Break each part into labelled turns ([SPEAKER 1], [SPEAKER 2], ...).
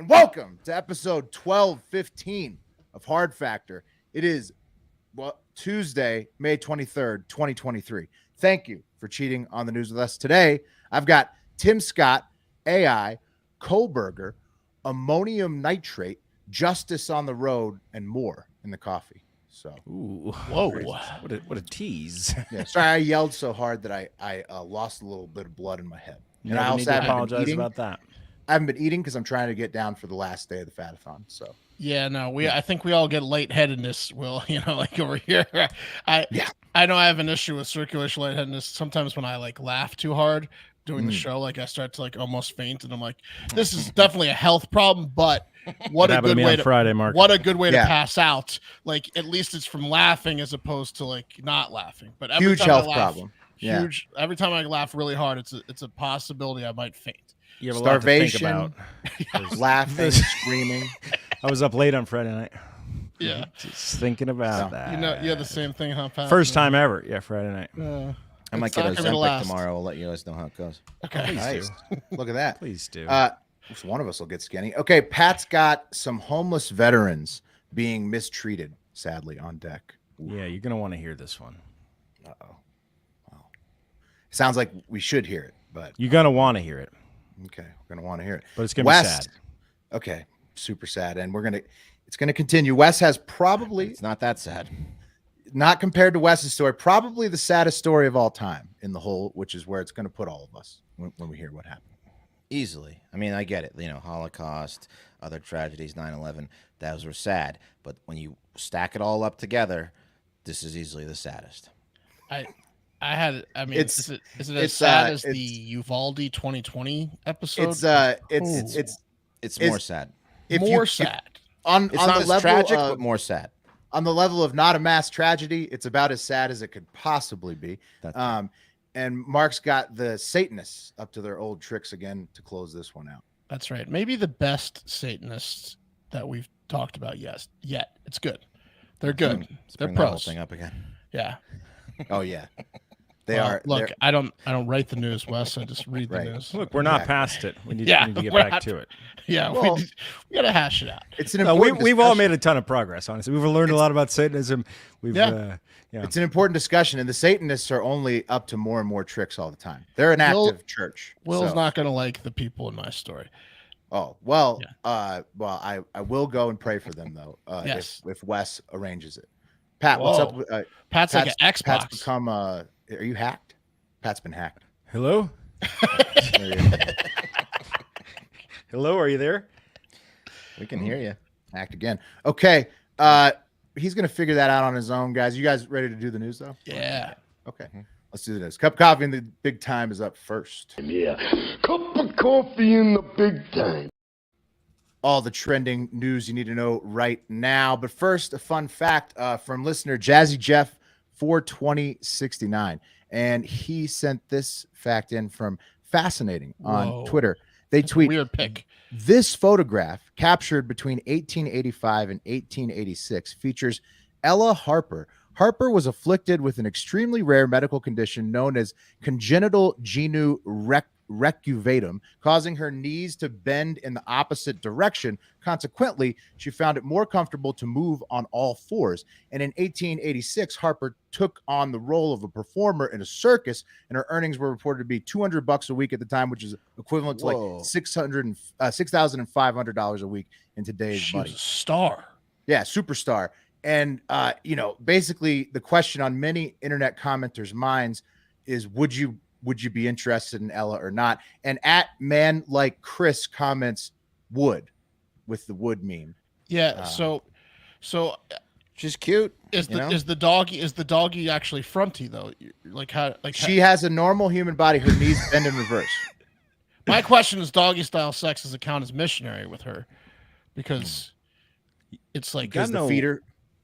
[SPEAKER 1] and welcome to episode 1215 of Hard Factor. It is Tuesday, May 23rd, 2023. Thank you for cheating on the news with us today. I've got Tim Scott, AI, Kohberger, ammonium nitrate, justice on the road, and more in the coffee. So,
[SPEAKER 2] ooh,
[SPEAKER 3] whoa,
[SPEAKER 2] what a tease!
[SPEAKER 1] Yeah, sorry, I yelled so hard that I lost a little bit of blood in my head.
[SPEAKER 2] And I also apologize about that.
[SPEAKER 1] I haven't been eating because I'm trying to get down for the last day of the fatathon. So
[SPEAKER 3] yeah, no, I think we all get lightheadedness. Will like over here? I know I have an issue with circulation lightheadedness. Sometimes when I laugh too hard doing the show, I start to almost faint, and I'm like, this is definitely a health problem. But what a good way to
[SPEAKER 2] Friday, Mark.
[SPEAKER 3] What a good way to pass out. At least it's from laughing as opposed to not laughing. But every
[SPEAKER 1] huge
[SPEAKER 3] time
[SPEAKER 1] health
[SPEAKER 3] I laugh,
[SPEAKER 1] problem.
[SPEAKER 3] Huge. Yeah. Every time I laugh really hard, it's a possibility I might faint.
[SPEAKER 2] You have
[SPEAKER 1] starvation,
[SPEAKER 2] a lot to think
[SPEAKER 1] about. Laughing, screaming.
[SPEAKER 2] I was up late on Friday night.
[SPEAKER 3] Yeah,
[SPEAKER 2] just thinking about that.
[SPEAKER 3] You had the same thing, huh, Pat?
[SPEAKER 2] First time ever. Yeah, Friday night.
[SPEAKER 4] I might get Ozempic tomorrow. I'll let you guys know how it goes.
[SPEAKER 3] Okay,
[SPEAKER 1] nice. Look at that.
[SPEAKER 2] Please do.
[SPEAKER 1] One of us will get skinny. Okay, Pat's got some homeless veterans being mistreated, sadly, on deck.
[SPEAKER 2] Yeah, you're gonna want to hear this one.
[SPEAKER 1] Uh-oh. Well, sounds like we should hear it, but
[SPEAKER 2] you're gonna want to hear it.
[SPEAKER 1] Okay, we're gonna want to hear it.
[SPEAKER 2] But it's gonna be sad.
[SPEAKER 1] Okay, super sad, and it's gonna continue. Wes has probably
[SPEAKER 4] it's not that sad.
[SPEAKER 1] Not compared to Wes's story, probably the saddest story of all time in the whole, which is where it's going to put all of us when we hear what happened.
[SPEAKER 4] Easily. I mean, I get it. Holocaust, other tragedies, 9/11, those were sad. But when you stack it all up together, this is easily the saddest.
[SPEAKER 3] Is it as sad as the Uvalde 2020 episode?
[SPEAKER 4] It's more sad.
[SPEAKER 3] Sad.
[SPEAKER 4] It's not as tragic, but more sad.
[SPEAKER 1] On the level of not a mass tragedy, it's about as sad as it could possibly be. And Mark's got the Satanists up to their old tricks again to close this one out.
[SPEAKER 3] That's right. Maybe the best Satanists that we've talked about yet. It's good. They're good. They're
[SPEAKER 4] pros.
[SPEAKER 3] pros.
[SPEAKER 4] Whole thing up again.
[SPEAKER 3] Yeah.
[SPEAKER 1] Oh yeah. They are.
[SPEAKER 3] Look, I don't write the news, Wes. I just read the news.
[SPEAKER 2] Look, we're not past it. We need to get back to it.
[SPEAKER 3] Yeah, well, we got to hash it out.
[SPEAKER 1] It's an important
[SPEAKER 2] we've all made a ton of progress, honestly. We've learned a lot about Satanism.
[SPEAKER 1] It's an important discussion, and the Satanists are only up to more and more tricks all the time. They're an active church.
[SPEAKER 3] Will's not going to like the people in my story.
[SPEAKER 1] Oh, well, I will go and pray for them, though, if Wes arranges it. Pat, what's up?
[SPEAKER 3] Pat's like an Xbox.
[SPEAKER 1] Pat's become, are you hacked? Pat's been hacked.
[SPEAKER 2] Hello? Hello, are you there?
[SPEAKER 4] We can hear you.
[SPEAKER 1] Hacked again. Okay. He's going to figure that out on his own, guys. You guys ready to do the news, though?
[SPEAKER 3] Yeah.
[SPEAKER 1] Okay. Let's do the news. Cup of coffee in the big time is up first.
[SPEAKER 5] Yeah. Cup of coffee in the big time.
[SPEAKER 1] All the trending news you need to know right now. But first, a fun fact from listener Jazzy Jeff 42069. And he sent this fact in from Fascinating on Twitter. They tweet,
[SPEAKER 3] weird pic.
[SPEAKER 1] This photograph, captured between 1885 and 1886, features Ella Harper. Harper was afflicted with an extremely rare medical condition known as congenital genu recuvatum, causing her knees to bend in the opposite direction. Consequently, she found it more comfortable to move on all fours. And in 1886, Harper took on the role of a performer in a circus, and her earnings were reported to be $200 a week at the time, which is equivalent to like $6,500 a week in today's money.
[SPEAKER 3] She's a star.
[SPEAKER 1] Yeah, superstar. And basically, the question on many internet commenters' minds is, would you be interested in Ella or not? And at Man Like Chris comments would, with the wood meme.
[SPEAKER 3] Yeah. So
[SPEAKER 4] she's cute.
[SPEAKER 3] Is the doggy actually fronty though?
[SPEAKER 1] She has a normal human body. Her knees bend in reverse.
[SPEAKER 3] My question is, doggy style sex does it count as missionary with her? Because it's like
[SPEAKER 1] the feeder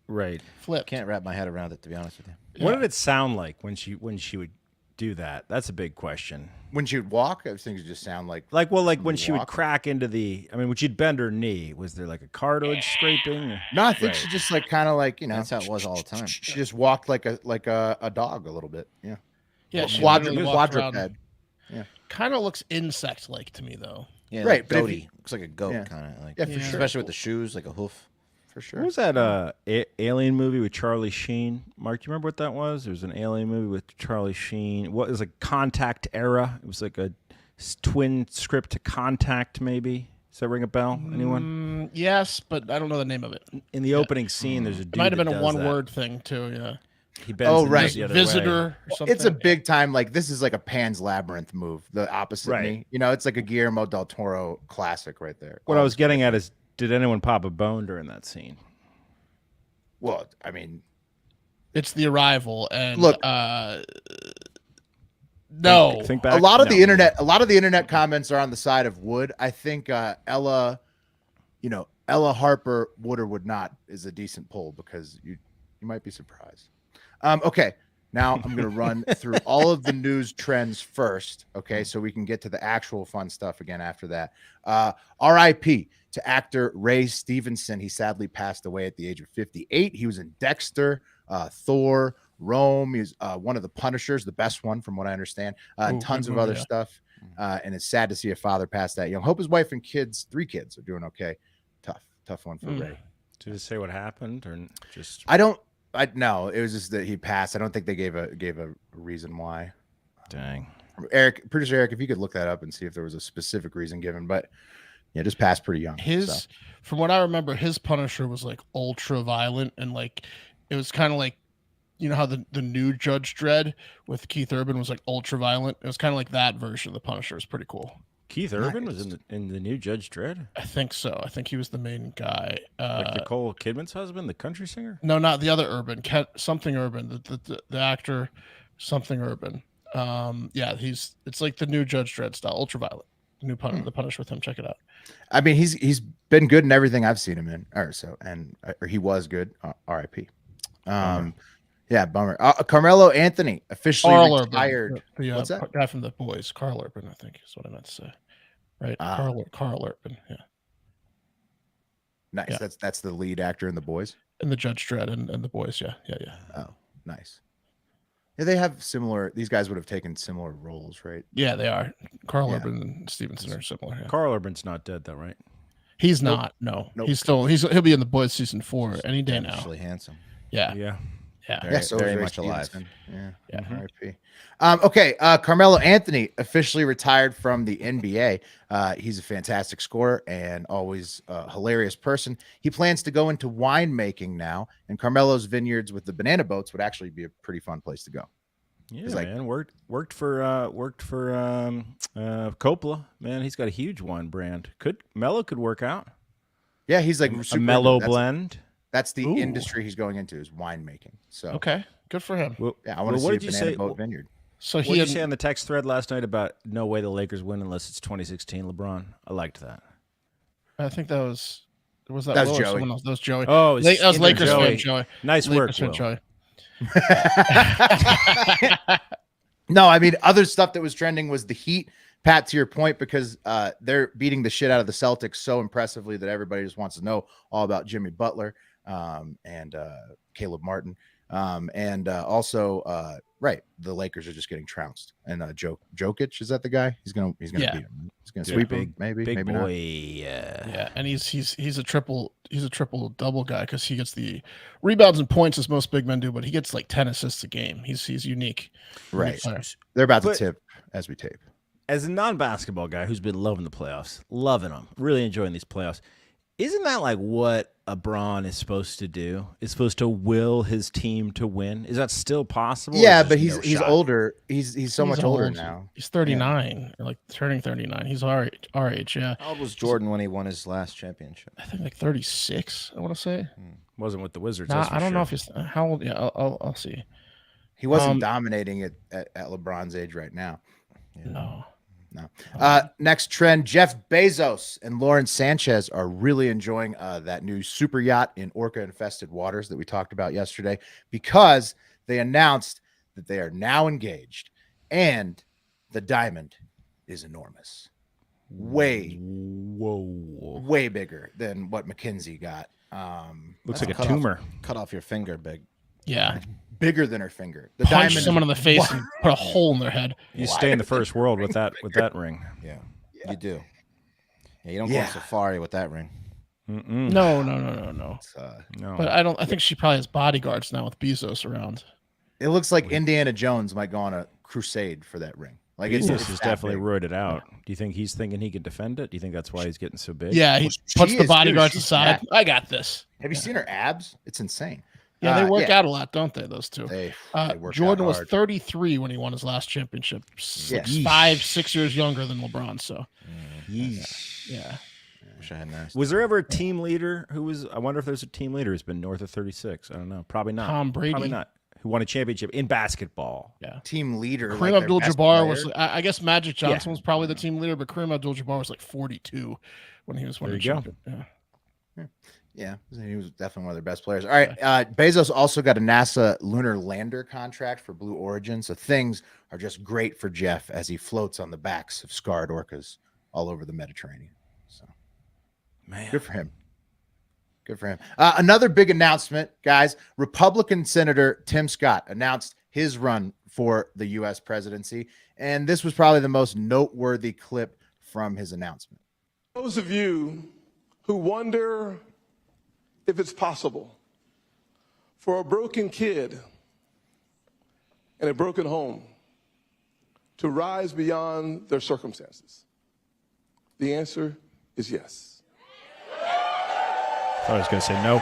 [SPEAKER 2] right
[SPEAKER 3] flip.
[SPEAKER 4] Can't wrap my head around it, to be honest with you.
[SPEAKER 3] Yeah.
[SPEAKER 2] What did it sound like when she would do that? That's a big question.
[SPEAKER 1] When she would walk, I think it just sound like
[SPEAKER 2] when she would crack into when she'd bend her knee, was there like a cartilage scraping?
[SPEAKER 1] No, I think she just kind of
[SPEAKER 4] that's how it was all the time.
[SPEAKER 1] She just walked like a dog a little bit.
[SPEAKER 3] Yeah,
[SPEAKER 1] quadruped. Yeah,
[SPEAKER 3] kind of looks insect like to me though.
[SPEAKER 4] Yeah,
[SPEAKER 1] Right,
[SPEAKER 4] like
[SPEAKER 1] but if
[SPEAKER 4] goatee.
[SPEAKER 1] you-
[SPEAKER 4] Looks like a goat,
[SPEAKER 1] Yeah.
[SPEAKER 4] kind of like.
[SPEAKER 1] Yeah, for
[SPEAKER 3] Yeah.
[SPEAKER 1] sure.
[SPEAKER 4] Especially with the shoes, like a hoof.
[SPEAKER 1] For sure.
[SPEAKER 2] What was that alien movie with Charlie Sheen? Mark, do you remember what that was? There was an alien movie with Charlie Sheen. What was like Contact Era? It was like a twin script to Contact, maybe. Does that ring a bell? Anyone?
[SPEAKER 3] Yes, but I don't know the name of it.
[SPEAKER 2] In the opening scene, there's a dude
[SPEAKER 3] It might have
[SPEAKER 2] that
[SPEAKER 3] been a
[SPEAKER 2] does
[SPEAKER 3] one-word thing too. Yeah,
[SPEAKER 2] He bends
[SPEAKER 1] Oh,
[SPEAKER 2] the
[SPEAKER 1] right.
[SPEAKER 2] knees the other
[SPEAKER 3] Visitor
[SPEAKER 2] way.
[SPEAKER 3] or something.
[SPEAKER 1] It's a big time, like this is like a Pan's Labyrinth move, the opposite
[SPEAKER 2] Right.
[SPEAKER 1] knee. You know, it's like a Guillermo del Toro classic right there.
[SPEAKER 2] What I was getting at is, did anyone pop a bone during that scene?
[SPEAKER 1] Well, I mean,
[SPEAKER 3] It's The Arrival, and
[SPEAKER 1] Look-
[SPEAKER 3] no,
[SPEAKER 2] Think back.
[SPEAKER 1] a lot of
[SPEAKER 2] No.
[SPEAKER 1] the internet comments are on the side of would. I think Ella Harper would or would not is a decent poll because you might be surprised. Okay, now I'm going to run through all of the news trends first. Okay, so we can get to the actual fun stuff again after that. R.I.P. to actor Ray Stevenson. He sadly passed away at the age of 58. He was in Dexter, Thor, Rome. He's one of the Punishers, the best one from what I understand, and
[SPEAKER 3] Ooh,
[SPEAKER 1] tons
[SPEAKER 3] good
[SPEAKER 1] of
[SPEAKER 3] movie,
[SPEAKER 1] other
[SPEAKER 3] yeah.
[SPEAKER 1] stuff. And it's sad to see a father pass that young. Hope his wife and kids, 3 kids, are doing okay. Tough one for Ray.
[SPEAKER 2] Did it say what happened, or just?
[SPEAKER 1] No, it was just that he passed. I don't think they gave a reason why.
[SPEAKER 2] Dang.
[SPEAKER 1] Producer Eric, if you could look that up and see if there was a specific reason given, but yeah, just passed pretty young.
[SPEAKER 3] his from what I remember, his Punisher was like ultra violent, and like it was kind of like, you know how the new Judge Dredd with Keith Urban was like ultra violent. It was kind of like that version of the Punisher. It was pretty cool.
[SPEAKER 2] Keith Urban was in the new Judge Dredd,
[SPEAKER 3] I think so. I think he was the main guy.
[SPEAKER 2] like Nicole Kidman's husband, the country singer.
[SPEAKER 3] No, not the other Urban. Something Urban. The actor, something Urban. Yeah, it's like the new Judge Dredd style, ultra violent. The Punisher with him. Check it out.
[SPEAKER 1] I mean, he's been good in everything I've seen him in, or he was good. R.I.P. Yeah, bummer. Carmelo Anthony officially
[SPEAKER 3] Carl
[SPEAKER 1] retired.
[SPEAKER 3] Urban. The
[SPEAKER 1] What's that?
[SPEAKER 3] guy from The Boys, Carl Urban, I think is what I meant to say. Right, Carl Urban. Yeah,
[SPEAKER 1] Nice.
[SPEAKER 3] Yeah.
[SPEAKER 1] That's the lead actor in The Boys.
[SPEAKER 3] and the Judge Dredd and The Boys. Yeah.
[SPEAKER 1] Oh, nice. Yeah, they have similar. These guys would have taken similar roles, right?
[SPEAKER 3] Yeah, they are. Carl
[SPEAKER 1] Yeah.
[SPEAKER 3] Urban and Stevenson are similar. Yeah.
[SPEAKER 2] Carl Urban's not dead though, right?
[SPEAKER 3] He's not. No,
[SPEAKER 1] Nope.
[SPEAKER 3] he'll be in The Boys season 4 any day now.
[SPEAKER 4] Actually handsome.
[SPEAKER 3] Yeah.
[SPEAKER 2] Yeah.
[SPEAKER 4] Very,
[SPEAKER 1] so
[SPEAKER 4] very
[SPEAKER 1] is Ray
[SPEAKER 4] much alive.
[SPEAKER 1] Stevenson. Yeah.
[SPEAKER 3] Yeah.
[SPEAKER 1] R.I.P. Okay, Carmelo Anthony officially retired from the NBA. He's a fantastic scorer and always a hilarious person. He plans to go into winemaking now, and Carmelo's vineyards with the banana boats would actually be a pretty fun place to go.
[SPEAKER 2] Yeah,
[SPEAKER 1] He's like-
[SPEAKER 2] man. Worked for Coppola. Man, he's got a huge wine brand. Mellow could work out.
[SPEAKER 1] Yeah, he's like
[SPEAKER 2] A
[SPEAKER 1] super
[SPEAKER 2] mellow
[SPEAKER 1] into-
[SPEAKER 2] blend.
[SPEAKER 1] That's the
[SPEAKER 3] Ooh.
[SPEAKER 1] industry he's going into is winemaking. So
[SPEAKER 3] Okay. Good for him.
[SPEAKER 2] Well,
[SPEAKER 1] yeah, I want to
[SPEAKER 2] what
[SPEAKER 1] see a
[SPEAKER 2] did you
[SPEAKER 1] banana
[SPEAKER 2] say?
[SPEAKER 1] boat vineyard.
[SPEAKER 3] So
[SPEAKER 2] What
[SPEAKER 3] he
[SPEAKER 2] did you
[SPEAKER 3] had,
[SPEAKER 2] say on the text thread last night about no way the Lakers win unless it's 2016 LeBron? I liked that.
[SPEAKER 3] I think that was
[SPEAKER 1] That was
[SPEAKER 3] Will or
[SPEAKER 1] Joey.
[SPEAKER 3] someone else? That was Joey.
[SPEAKER 2] Oh, it's
[SPEAKER 3] that was
[SPEAKER 2] either
[SPEAKER 3] Lakers
[SPEAKER 2] Joey.
[SPEAKER 3] fan Joey.
[SPEAKER 2] Nice
[SPEAKER 3] Lakers fan
[SPEAKER 2] work, Will.
[SPEAKER 3] Joey.
[SPEAKER 1] No, I mean, other stuff that was trending was the Heat. Pat, to your point, because they're beating the shit out of the Celtics so impressively that everybody just wants to know all about Jimmy Butler and Caleb Martin. Also, right, the Lakers are just getting trounced. And Jokic, is that the guy? He's gonna
[SPEAKER 3] Yeah.
[SPEAKER 1] beat him. He's gonna
[SPEAKER 2] Yeah,
[SPEAKER 1] sweep him, maybe
[SPEAKER 2] Big
[SPEAKER 1] maybe
[SPEAKER 2] boy.
[SPEAKER 1] not.
[SPEAKER 3] Yeah, and he's a triple double guy because he gets the rebounds and points as most big men do, but he gets like 10 assists a game. He's unique.
[SPEAKER 1] Right.
[SPEAKER 3] player.
[SPEAKER 1] They're about to
[SPEAKER 2] But-
[SPEAKER 1] tip as we tape.
[SPEAKER 2] As a non-basketball guy who's been loving the playoffs, loving them, really enjoying these playoffs, isn't that like what a Bron is supposed to do? Is supposed to will his team to win? Is that still possible? or
[SPEAKER 1] Yeah,
[SPEAKER 2] is
[SPEAKER 1] but
[SPEAKER 2] there just
[SPEAKER 1] he's
[SPEAKER 2] no shot?
[SPEAKER 1] older. He's so much older
[SPEAKER 3] old.
[SPEAKER 1] now.
[SPEAKER 3] He's 39, or like turning 39. He's our age. Yeah,
[SPEAKER 4] How old was Jordan when he won his last championship?
[SPEAKER 3] I think like 36. I want to say.
[SPEAKER 2] Wasn't with the Wizards.
[SPEAKER 3] Nah,
[SPEAKER 2] that's for
[SPEAKER 3] I don't know
[SPEAKER 2] sure.
[SPEAKER 3] if he's how old. Yeah, I'll see.
[SPEAKER 1] He wasn't
[SPEAKER 3] Um,
[SPEAKER 1] dominating it at LeBron's age right now.
[SPEAKER 3] No.
[SPEAKER 1] No. Next trend, Jeff Bezos and Lauren Sanchez are really enjoying that new super yacht in orca-infested waters that we talked about yesterday because they announced that they are now engaged and the diamond is enormous. Way bigger than what McKinsey got.
[SPEAKER 2] Looks
[SPEAKER 4] That's
[SPEAKER 2] like a
[SPEAKER 4] cut
[SPEAKER 2] tumor.
[SPEAKER 4] Cut off your finger, big.
[SPEAKER 3] Yeah.
[SPEAKER 1] Bigger than her finger. The
[SPEAKER 3] Punch
[SPEAKER 1] diamond
[SPEAKER 3] someone
[SPEAKER 1] is
[SPEAKER 3] in the face and put a hole in their head.
[SPEAKER 2] You stay in the first world with that ring.
[SPEAKER 4] Yeah, you do. Yeah, you don't go on safari with that ring.
[SPEAKER 3] No.
[SPEAKER 2] No.
[SPEAKER 3] But I think she probably has bodyguards now with Bezos around.
[SPEAKER 1] It looks like Indiana Jones might go on a crusade for that ring. Like
[SPEAKER 2] Bezos
[SPEAKER 1] it's
[SPEAKER 2] is
[SPEAKER 1] that
[SPEAKER 2] definitely
[SPEAKER 1] big.
[SPEAKER 2] roided out. Do you think he's thinking he can defend it? Do you think that's why he's getting so big?
[SPEAKER 3] Yeah, he
[SPEAKER 1] Well,
[SPEAKER 3] puts
[SPEAKER 1] she
[SPEAKER 3] the
[SPEAKER 1] is,
[SPEAKER 3] bodyguards
[SPEAKER 1] dude. She's
[SPEAKER 3] aside.
[SPEAKER 1] jacked.
[SPEAKER 3] I got this.
[SPEAKER 1] Have you seen her abs? It's insane.
[SPEAKER 3] Yeah, they work out a lot, don't they? Those two.
[SPEAKER 1] They work
[SPEAKER 3] Jordan
[SPEAKER 1] out
[SPEAKER 3] was
[SPEAKER 1] hard.
[SPEAKER 3] 33 when he won his last championship.
[SPEAKER 1] Yeah.
[SPEAKER 3] 5-6 years younger than LeBron. So, yeah.
[SPEAKER 4] Wish I hadn't asked.
[SPEAKER 2] Was there ever a team leader who was? I wonder if there's a team leader who's been north of 36. I don't know. Probably not.
[SPEAKER 3] Tom Brady.
[SPEAKER 2] Probably not. Who won a championship in basketball?
[SPEAKER 3] Yeah.
[SPEAKER 1] Team leader.
[SPEAKER 3] Kareem
[SPEAKER 1] like their best
[SPEAKER 3] Abdul-Jabbar was.
[SPEAKER 1] player.
[SPEAKER 3] I guess Magic Johnson was probably the team leader, but Kareem Abdul-Jabbar was like 42 when he was winning.
[SPEAKER 2] There you
[SPEAKER 3] championship. Yeah.
[SPEAKER 1] Yeah, he was definitely one of their best players. All right, Bezos also got a NASA lunar lander contract for Blue Origin, so things are just great for Jeff as he floats on the backs of scarred orcas all over the Mediterranean. So,
[SPEAKER 2] Man,
[SPEAKER 1] good for him. Good for him. Another big announcement, guys. Republican Senator Tim Scott announced his run for the U.S. presidency, and this was probably the most noteworthy clip from his announcement.
[SPEAKER 6] Those of you who wonder if it's possible for a broken kid in a broken home to rise beyond their circumstances, the answer is yes.
[SPEAKER 2] I thought I was going to say no.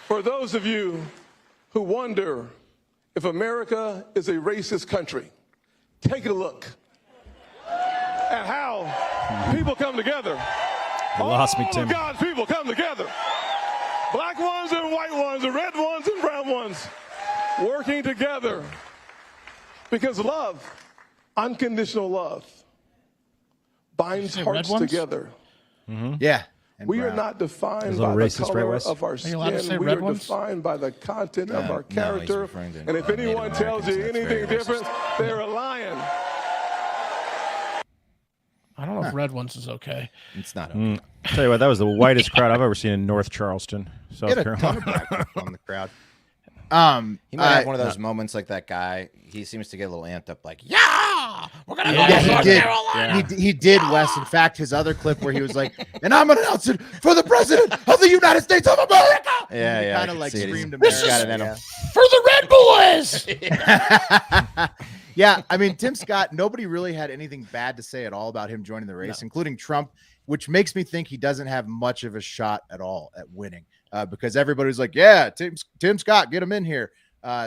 [SPEAKER 6] For those of you who wonder if America is a racist country, take a look at how people come together.
[SPEAKER 2] You lost me,
[SPEAKER 6] All
[SPEAKER 2] Tim.
[SPEAKER 6] of God's people come together. Black ones and white ones and red ones and brown ones working together. Because love, unconditional love, binds
[SPEAKER 3] say red
[SPEAKER 6] hearts
[SPEAKER 3] ones?
[SPEAKER 6] together.
[SPEAKER 1] Yeah. and
[SPEAKER 6] We are
[SPEAKER 1] brown.
[SPEAKER 6] not defined
[SPEAKER 2] Those
[SPEAKER 6] by
[SPEAKER 2] little
[SPEAKER 6] the
[SPEAKER 2] racist, right,
[SPEAKER 6] color
[SPEAKER 2] Wes?
[SPEAKER 6] of our
[SPEAKER 3] you allowed to say
[SPEAKER 6] skin. We
[SPEAKER 3] red
[SPEAKER 6] are
[SPEAKER 3] ones?
[SPEAKER 6] defined by the content of our
[SPEAKER 4] he's
[SPEAKER 6] character.
[SPEAKER 4] referring to,
[SPEAKER 6] And if
[SPEAKER 4] Native
[SPEAKER 6] anyone tells you
[SPEAKER 4] Americans, that's very
[SPEAKER 6] anything
[SPEAKER 4] racist.
[SPEAKER 6] different, they're a lion.
[SPEAKER 3] I don't know if red ones is okay.
[SPEAKER 4] It's not okay.
[SPEAKER 2] Tell you what, that was the whitest crowd I've ever seen in North Charleston, South
[SPEAKER 1] Get a ton
[SPEAKER 2] Carolina.
[SPEAKER 1] of black people on the crowd.
[SPEAKER 4] He might have one of those moments like that guy. He seems to get a little amped up, like, yeah, we're gonna go
[SPEAKER 1] Yeah,
[SPEAKER 4] to
[SPEAKER 1] he
[SPEAKER 4] North
[SPEAKER 1] did.
[SPEAKER 4] Carolina.
[SPEAKER 1] He did, Wes. In fact, his other clip where he was like, "And I'm announcing for the president of the United States of America."
[SPEAKER 4] Yeah, yeah, I
[SPEAKER 1] Kind
[SPEAKER 4] can
[SPEAKER 1] of like
[SPEAKER 4] see it.
[SPEAKER 1] screamed
[SPEAKER 4] He's
[SPEAKER 1] America.
[SPEAKER 4] got it in him.
[SPEAKER 3] For the Red Boys!
[SPEAKER 1] Yeah, I mean, Tim Scott, nobody really had anything bad to say at all about him joining the race, including Trump, which makes me think he doesn't have much of a shot at all at winning because everybody's like, yeah, Tim Scott, get him in here.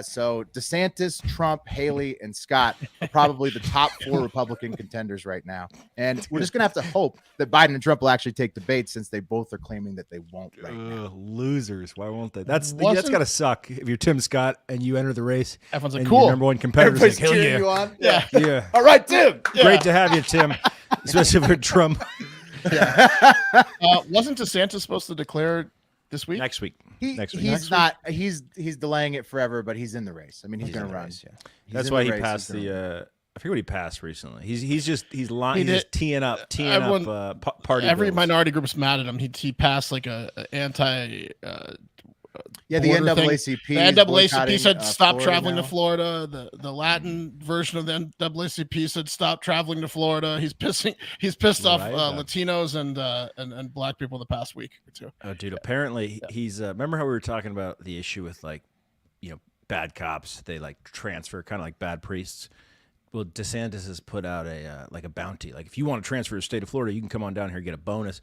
[SPEAKER 1] So DeSantis, Trump, Haley, and Scott are probably the top 4 Republican contenders right now. And we're just going to have to hope that Biden and Trump will actually take debates since they both are claiming that they won't right now.
[SPEAKER 2] Losers. Why won't they? That's
[SPEAKER 3] Wasn't-
[SPEAKER 2] got to suck if you're Tim Scott and you enter the race.
[SPEAKER 3] Everyone's like,
[SPEAKER 2] and
[SPEAKER 3] cool.
[SPEAKER 2] Your number one competitor's
[SPEAKER 1] Everybody's
[SPEAKER 2] like, hell
[SPEAKER 1] cheering
[SPEAKER 2] yeah.
[SPEAKER 1] you on.
[SPEAKER 3] Yeah.
[SPEAKER 2] Yeah.
[SPEAKER 1] All right, Tim.
[SPEAKER 2] Great to have you, Tim. Especially for Trump.
[SPEAKER 3] Wasn't DeSantis supposed to declare this week?
[SPEAKER 2] Next week. Next week.
[SPEAKER 1] He's not. He's delaying it forever, but he's in the race. I mean, he's
[SPEAKER 4] He's
[SPEAKER 1] going
[SPEAKER 4] in
[SPEAKER 1] to
[SPEAKER 4] the
[SPEAKER 1] run.
[SPEAKER 4] race, yeah.
[SPEAKER 1] He's
[SPEAKER 2] That's
[SPEAKER 1] in
[SPEAKER 2] why
[SPEAKER 1] the
[SPEAKER 2] he
[SPEAKER 1] race,
[SPEAKER 2] passed
[SPEAKER 1] he's gonna run.
[SPEAKER 2] the. I forget what he passed recently. He's just
[SPEAKER 3] did-
[SPEAKER 2] teeing up
[SPEAKER 3] everyone-
[SPEAKER 2] party.
[SPEAKER 3] Every
[SPEAKER 2] bills.
[SPEAKER 3] minority group is mad at him. He passed like a anti.
[SPEAKER 1] Yeah, the
[SPEAKER 3] border thing.
[SPEAKER 1] NAACP.
[SPEAKER 3] The
[SPEAKER 1] is
[SPEAKER 3] NAACP
[SPEAKER 1] boycotting,
[SPEAKER 3] said stop
[SPEAKER 1] Florida
[SPEAKER 3] traveling
[SPEAKER 1] now.
[SPEAKER 3] to Florida. The Latin version of the NAACP said stop traveling to Florida. He's pissed off
[SPEAKER 2] Right.
[SPEAKER 3] Latinos and black people the past week or two.
[SPEAKER 2] Oh, dude! Apparently, he's. Remember how we were talking about the issue with bad cops? They like transfer, kind of like bad priests. Well, DeSantis has put out a bounty. Like, if you want to transfer to the state of Florida, you can come on down here and get a bonus.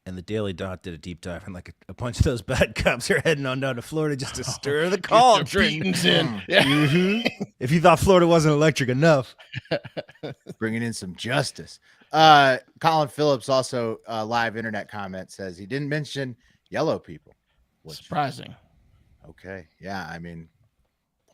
[SPEAKER 2] And the Daily Dot did a deep dive, and like a bunch of those bad cops are heading on down to Florida just to stir the cauldron.
[SPEAKER 3] Beatings in. Yeah.
[SPEAKER 2] If you thought Florida wasn't electric enough,
[SPEAKER 1] Bringing in some justice. Colin Phillips also live internet comment says he didn't mention yellow people. Which,
[SPEAKER 3] Surprising.
[SPEAKER 1] okay, yeah, I mean,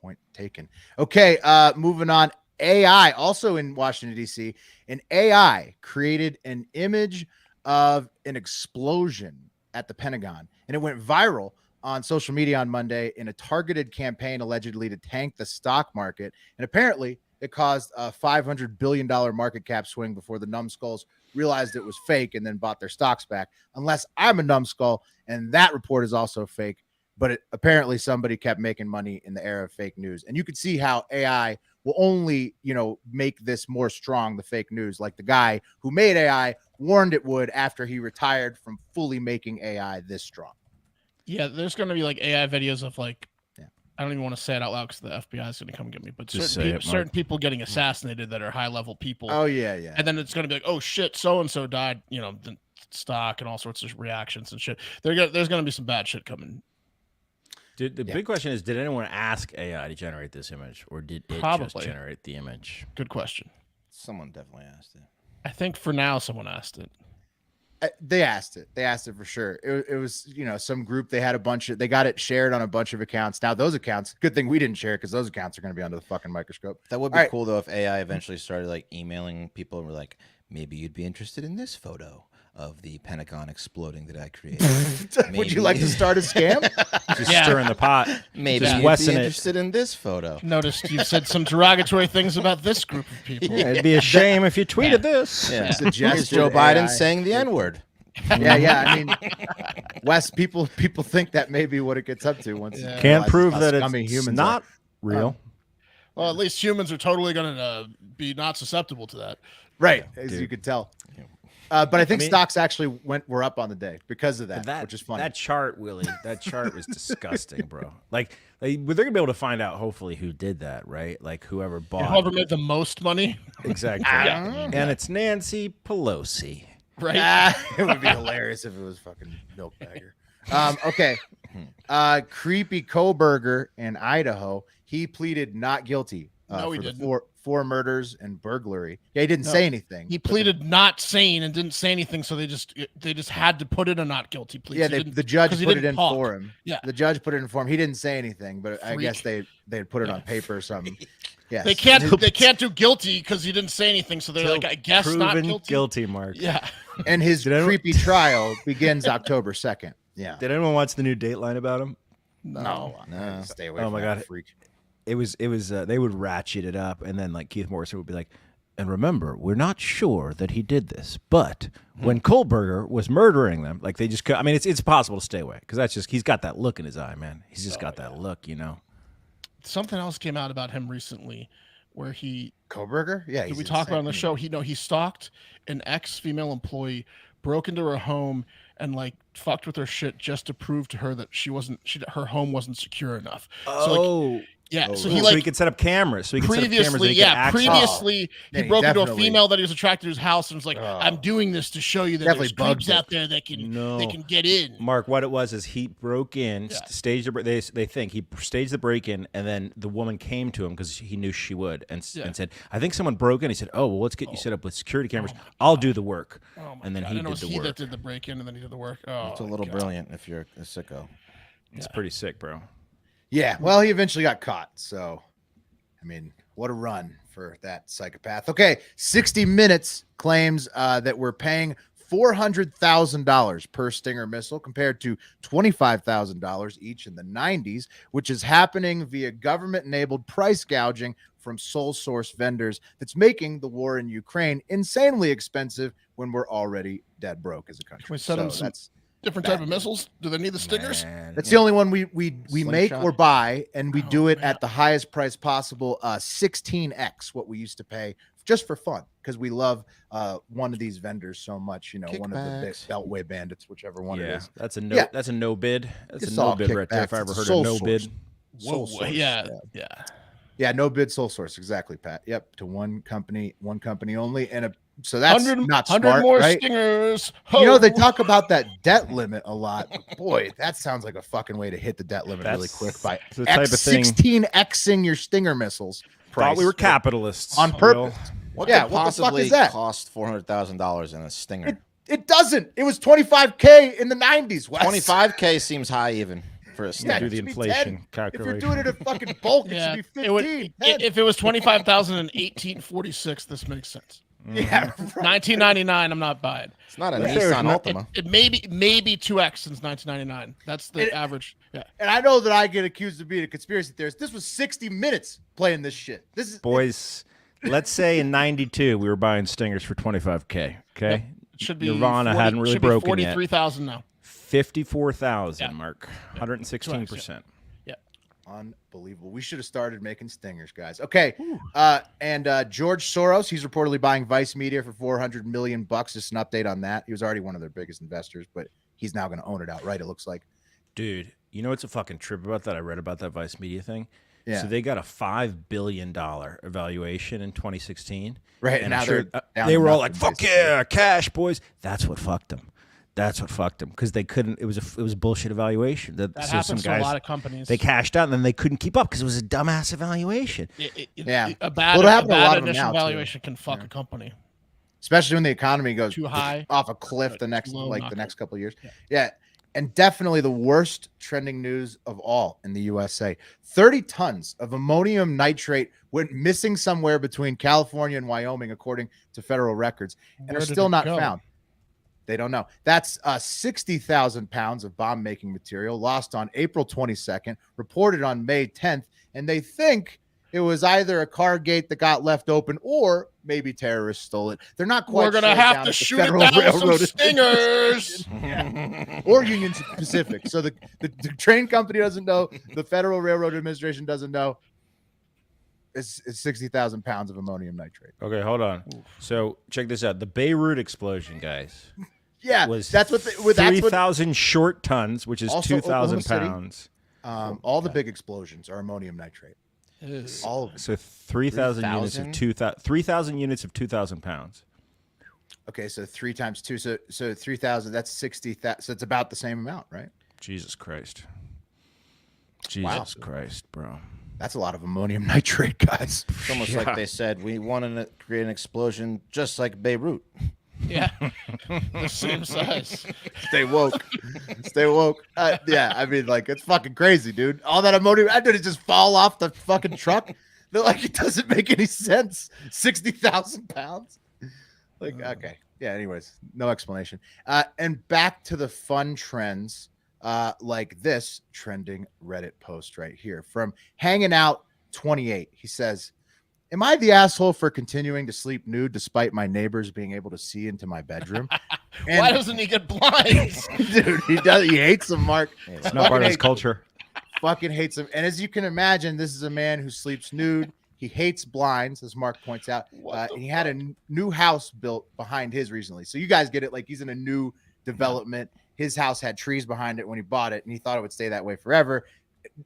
[SPEAKER 1] point taken. Okay, moving on. AI also in Washington D.C. An AI created an image of an explosion at the Pentagon, and it went viral on social media on Monday in a targeted campaign allegedly to tank the stock market. And apparently it caused a $500 billion market cap swing before the numbskulls realized it was fake and then bought their stocks back. Unless I'm a numbskull, and that report is also fake. But apparently somebody kept making money in the era of fake news. And you could see how AI will only, make this more strong, the fake news. Like the guy who made AI warned it would after he retired from fully making AI this strong.
[SPEAKER 3] Yeah, there's going to be like AI videos of like, I don't even want to say it out loud because the FBI is going to come get me, but certain people getting assassinated that are high level people.
[SPEAKER 1] Oh yeah.
[SPEAKER 3] And then it's going to be like, oh shit, so-and-so died, the stock and all sorts of reactions and shit. There's going to be some bad shit coming.
[SPEAKER 2] The big question is, did anyone ask AI to generate this image, or did it just generate the image?
[SPEAKER 3] Good question.
[SPEAKER 4] Someone definitely asked it.
[SPEAKER 3] I think for now someone asked it.
[SPEAKER 1] They asked it for sure. It was, some group, they got it shared on a bunch of accounts. Now those accounts, good thing we didn't share, because those accounts are going to be under the fucking microscope.
[SPEAKER 4] That would be cool though, if AI eventually started like emailing people and were like, maybe you'd be interested in this photo of the Pentagon exploding that I created.
[SPEAKER 1] Would you like to start a scam?
[SPEAKER 2] Just stirring the pot.
[SPEAKER 4] Maybe
[SPEAKER 2] just
[SPEAKER 4] you'd be interested in this photo.
[SPEAKER 3] Noticed you said some derogatory things about this group of people.
[SPEAKER 2] Yeah, it'd be a shame if you tweeted this.
[SPEAKER 4] Yeah. Here's Joe Biden saying the N-word.
[SPEAKER 1] Yeah. I mean, Wes, people think that may be what it gets up to once.
[SPEAKER 2] Can't prove that it's not real.
[SPEAKER 3] Well, at least humans are totally going to be not susceptible to that.
[SPEAKER 1] Right, as you could tell. But I think stocks actually were up on the day because of that, which is funny.
[SPEAKER 2] That chart, Willie, was disgusting, bro. Like they're gonna be able to find out hopefully who did that, right? Like whoever bought,
[SPEAKER 3] whoever made the most money.
[SPEAKER 2] Exactly. And it's Nancy Pelosi,
[SPEAKER 3] right?
[SPEAKER 1] It would be hilarious if it was fucking milk bagger. Okay. Creepy Kohberger in Idaho, he pleaded not guilty.
[SPEAKER 3] No, he didn't.
[SPEAKER 1] Four murders and burglary. Yeah, he didn't say anything.
[SPEAKER 3] He pleaded not sane and didn't say anything, so they just had to put in a not guilty plea.
[SPEAKER 1] Yeah, the judge put it in for him.
[SPEAKER 3] Yeah,
[SPEAKER 1] the judge put it in for him. He didn't say anything, but I guess they'd put it on paper or something. Yeah,
[SPEAKER 3] they can't do guilty because he didn't say anything, so they're like, I guess not
[SPEAKER 2] guilty. Mark.
[SPEAKER 3] Yeah,
[SPEAKER 1] and his creepy trial begins October 2nd. Yeah.
[SPEAKER 2] Did anyone watch the new Dateline about him?
[SPEAKER 1] No. Stay away.
[SPEAKER 2] Oh
[SPEAKER 1] from
[SPEAKER 2] my god,
[SPEAKER 1] freak.
[SPEAKER 2] It was they would ratchet it up, and then like Keith Morrison would be like, and remember, we're not sure that he did this, but when Kohberger was murdering them, like they just I mean, it's possible to stay away because that's just he's got that look in his eye, man. He's just got that look,
[SPEAKER 3] Something else came out about him recently where
[SPEAKER 1] Kohberger? Yeah.
[SPEAKER 3] Did we talk about on the show? He stalked an ex-female employee, broke into her home, and like fucked with her shit just to prove to her that her home wasn't secure enough.
[SPEAKER 2] Oh.
[SPEAKER 3] So
[SPEAKER 2] he could set up cameras. So he could set up cameras.
[SPEAKER 3] Previously, he broke into a female that he was attracted to his house and was like, "I'm doing this to show you that there's creeps out there that can get in."
[SPEAKER 2] Mark, what it was is he broke in, staged they think he staged the break-in, and then the woman came to him because he knew she would, and said, "I think someone broke in." He said, "Oh, well, let's get you set up with security cameras. I'll do the work." And then he did the work.
[SPEAKER 3] That did the break-in, and then he did the work. Oh,
[SPEAKER 4] it's a little brilliant if you're a sicko.
[SPEAKER 2] It's pretty sick, bro.
[SPEAKER 1] Yeah, well, he eventually got caught. So, I mean, what a run for that psychopath. Okay, 60 Minutes claims that we're paying $400,000 per Stinger missile compared to $25,000 each in the 90s, which is happening via government-enabled price gouging from sole source vendors that's making the war in Ukraine insanely expensive when we're already dead broke as a country.
[SPEAKER 3] Can we set them some different type of missiles? Do they need the Stingers?
[SPEAKER 1] That's the only one we make or buy, and we do it at the highest price possible, 16x what we used to pay just for fun, because we love one of these vendors so much. One of the Beltway bandits, whichever one it is.
[SPEAKER 2] That's a no. That's a no bid. That's a no bid right there. If I ever heard of no bid.
[SPEAKER 1] Yeah, no bid, sole source. Exactly, Pat. Yep, to one company only, and so that's not smart,
[SPEAKER 3] 100 more
[SPEAKER 1] right?
[SPEAKER 3] Stingers.
[SPEAKER 1] They talk about that debt limit a lot. But boy, that sounds like a fucking way to hit the debt limit really quick by 16xing your Stinger missiles.
[SPEAKER 2] Thought we were capitalists
[SPEAKER 1] on purpose.
[SPEAKER 4] What could possibly cost $400,000 in a Stinger?
[SPEAKER 1] It doesn't. It was $25K in the 90s. Wes.
[SPEAKER 4] $25K seems high even. For a Stinger.
[SPEAKER 2] Do the inflation calculation.
[SPEAKER 1] If you're doing it at fucking bulk, it should be 15.
[SPEAKER 3] If it was 25,000 in 1846, this makes sense.
[SPEAKER 1] Yeah,
[SPEAKER 3] 1999. I'm not buying.
[SPEAKER 4] It's not a Nissan Altima.
[SPEAKER 3] It maybe 2x since 1999. That's the average. Yeah.
[SPEAKER 1] And I know that I get accused of being a conspiracy theorist. This was 60 Minutes playing this shit. This is
[SPEAKER 2] boys. Let's say in '92 we were buying Stingers for $25K. Okay,
[SPEAKER 3] yep. It should be
[SPEAKER 2] Nirvana hadn't really broken
[SPEAKER 3] 43,000 now.
[SPEAKER 2] 54,000, Mark. 116%.
[SPEAKER 3] Yeah.
[SPEAKER 1] Unbelievable. We should have started making stingers, guys. Okay. And George Soros, he's reportedly buying Vice Media for $400 million. Just an update on that. He was already one of their biggest investors, but he's now going to own it outright, it looks like.
[SPEAKER 2] Dude, you know what's a fucking trip about that? I read about that Vice Media thing.
[SPEAKER 1] Yeah.
[SPEAKER 2] So they got a $5 billion evaluation in 2016.
[SPEAKER 1] Right.
[SPEAKER 2] And
[SPEAKER 1] now
[SPEAKER 2] I'm sure
[SPEAKER 1] they're
[SPEAKER 2] they were all
[SPEAKER 1] nothing,
[SPEAKER 2] like, fuck
[SPEAKER 1] basically.
[SPEAKER 2] yeah, cash, boys. That's what fucked them. Because they couldn't. It was a bullshit evaluation.
[SPEAKER 3] That happens to a lot of companies.
[SPEAKER 2] They cashed out and then they couldn't keep up because it was a dumbass evaluation.
[SPEAKER 1] Yeah.
[SPEAKER 3] A bad,
[SPEAKER 1] Well, it'll happen to a lot
[SPEAKER 3] bad
[SPEAKER 1] of them
[SPEAKER 3] initial
[SPEAKER 1] now, too.
[SPEAKER 3] valuation can fuck a company.
[SPEAKER 1] Especially when the economy goes
[SPEAKER 3] Too high,
[SPEAKER 1] off a cliff the
[SPEAKER 3] but
[SPEAKER 1] next
[SPEAKER 3] low
[SPEAKER 1] the
[SPEAKER 3] knocker.
[SPEAKER 1] next couple of years. Yeah. And definitely the worst trending news of all in the USA. 30 tons of ammonium nitrate went missing somewhere between California and Wyoming, according to federal records, and
[SPEAKER 3] Where
[SPEAKER 1] are
[SPEAKER 3] did
[SPEAKER 1] still
[SPEAKER 3] it
[SPEAKER 1] not
[SPEAKER 3] go?
[SPEAKER 1] found. They don't know. That's 60,000 pounds of bomb-making material lost on April 22nd, reported on May 10th, and they think it was either a car gate that got left open or maybe terrorists stole it. They're not quite
[SPEAKER 3] We're gonna
[SPEAKER 1] sure
[SPEAKER 3] have
[SPEAKER 1] down
[SPEAKER 3] to
[SPEAKER 1] at the
[SPEAKER 3] shoot it
[SPEAKER 1] Federal
[SPEAKER 3] down with some
[SPEAKER 1] Railroad
[SPEAKER 3] stingers.
[SPEAKER 1] or Union Pacific. So the train company doesn't know. The Federal Railroad Administration doesn't know. It's 60,000 pounds of ammonium nitrate.
[SPEAKER 2] Okay, hold on. So check this out. The Beirut explosion, guys,
[SPEAKER 1] Yeah,
[SPEAKER 2] was
[SPEAKER 1] that's what. That's what
[SPEAKER 2] 3,000 short tons, which is
[SPEAKER 1] Also,
[SPEAKER 2] 2,000
[SPEAKER 1] Oklahoma City.
[SPEAKER 2] pounds.
[SPEAKER 1] all the big explosions are ammonium nitrate. All of them.
[SPEAKER 2] So 3,000 units of 3,000 units of 2,000 pounds.
[SPEAKER 1] Okay, so 3 times 2, so 3,000. That's 60,000. So it's about the same amount, right?
[SPEAKER 2] Jesus Christ. Jesus Christ, bro.
[SPEAKER 1] That's a lot of ammonium nitrate, guys.
[SPEAKER 4] It's almost like they said, we want to create an explosion just like Beirut.
[SPEAKER 3] Yeah, the same size.
[SPEAKER 1] Stay woke. Stay woke. Yeah, I mean, like, it's fucking crazy, dude. All that ammonium, did it just fall off the fucking truck? They're like, it doesn't make any sense. 60,000 pounds. Like, okay. Yeah, anyways, no explanation. And back to the fun trends, like this trending Reddit post right here from Hanging Out 28. He says, "Am I the asshole for continuing to sleep nude despite my neighbors being able to see into my bedroom?"
[SPEAKER 3] Why doesn't he get blinds?
[SPEAKER 1] Dude, he does. He hates them, Mark.
[SPEAKER 2] It's not part of his culture.
[SPEAKER 1] Fucking hates them. And as you can imagine, this is a man who sleeps nude. He hates blinds, as Mark points out. He had a new house built behind his recently. So you guys get it. Like, he's in a new development. His house had trees behind it when he bought it, and he thought it would stay that way forever.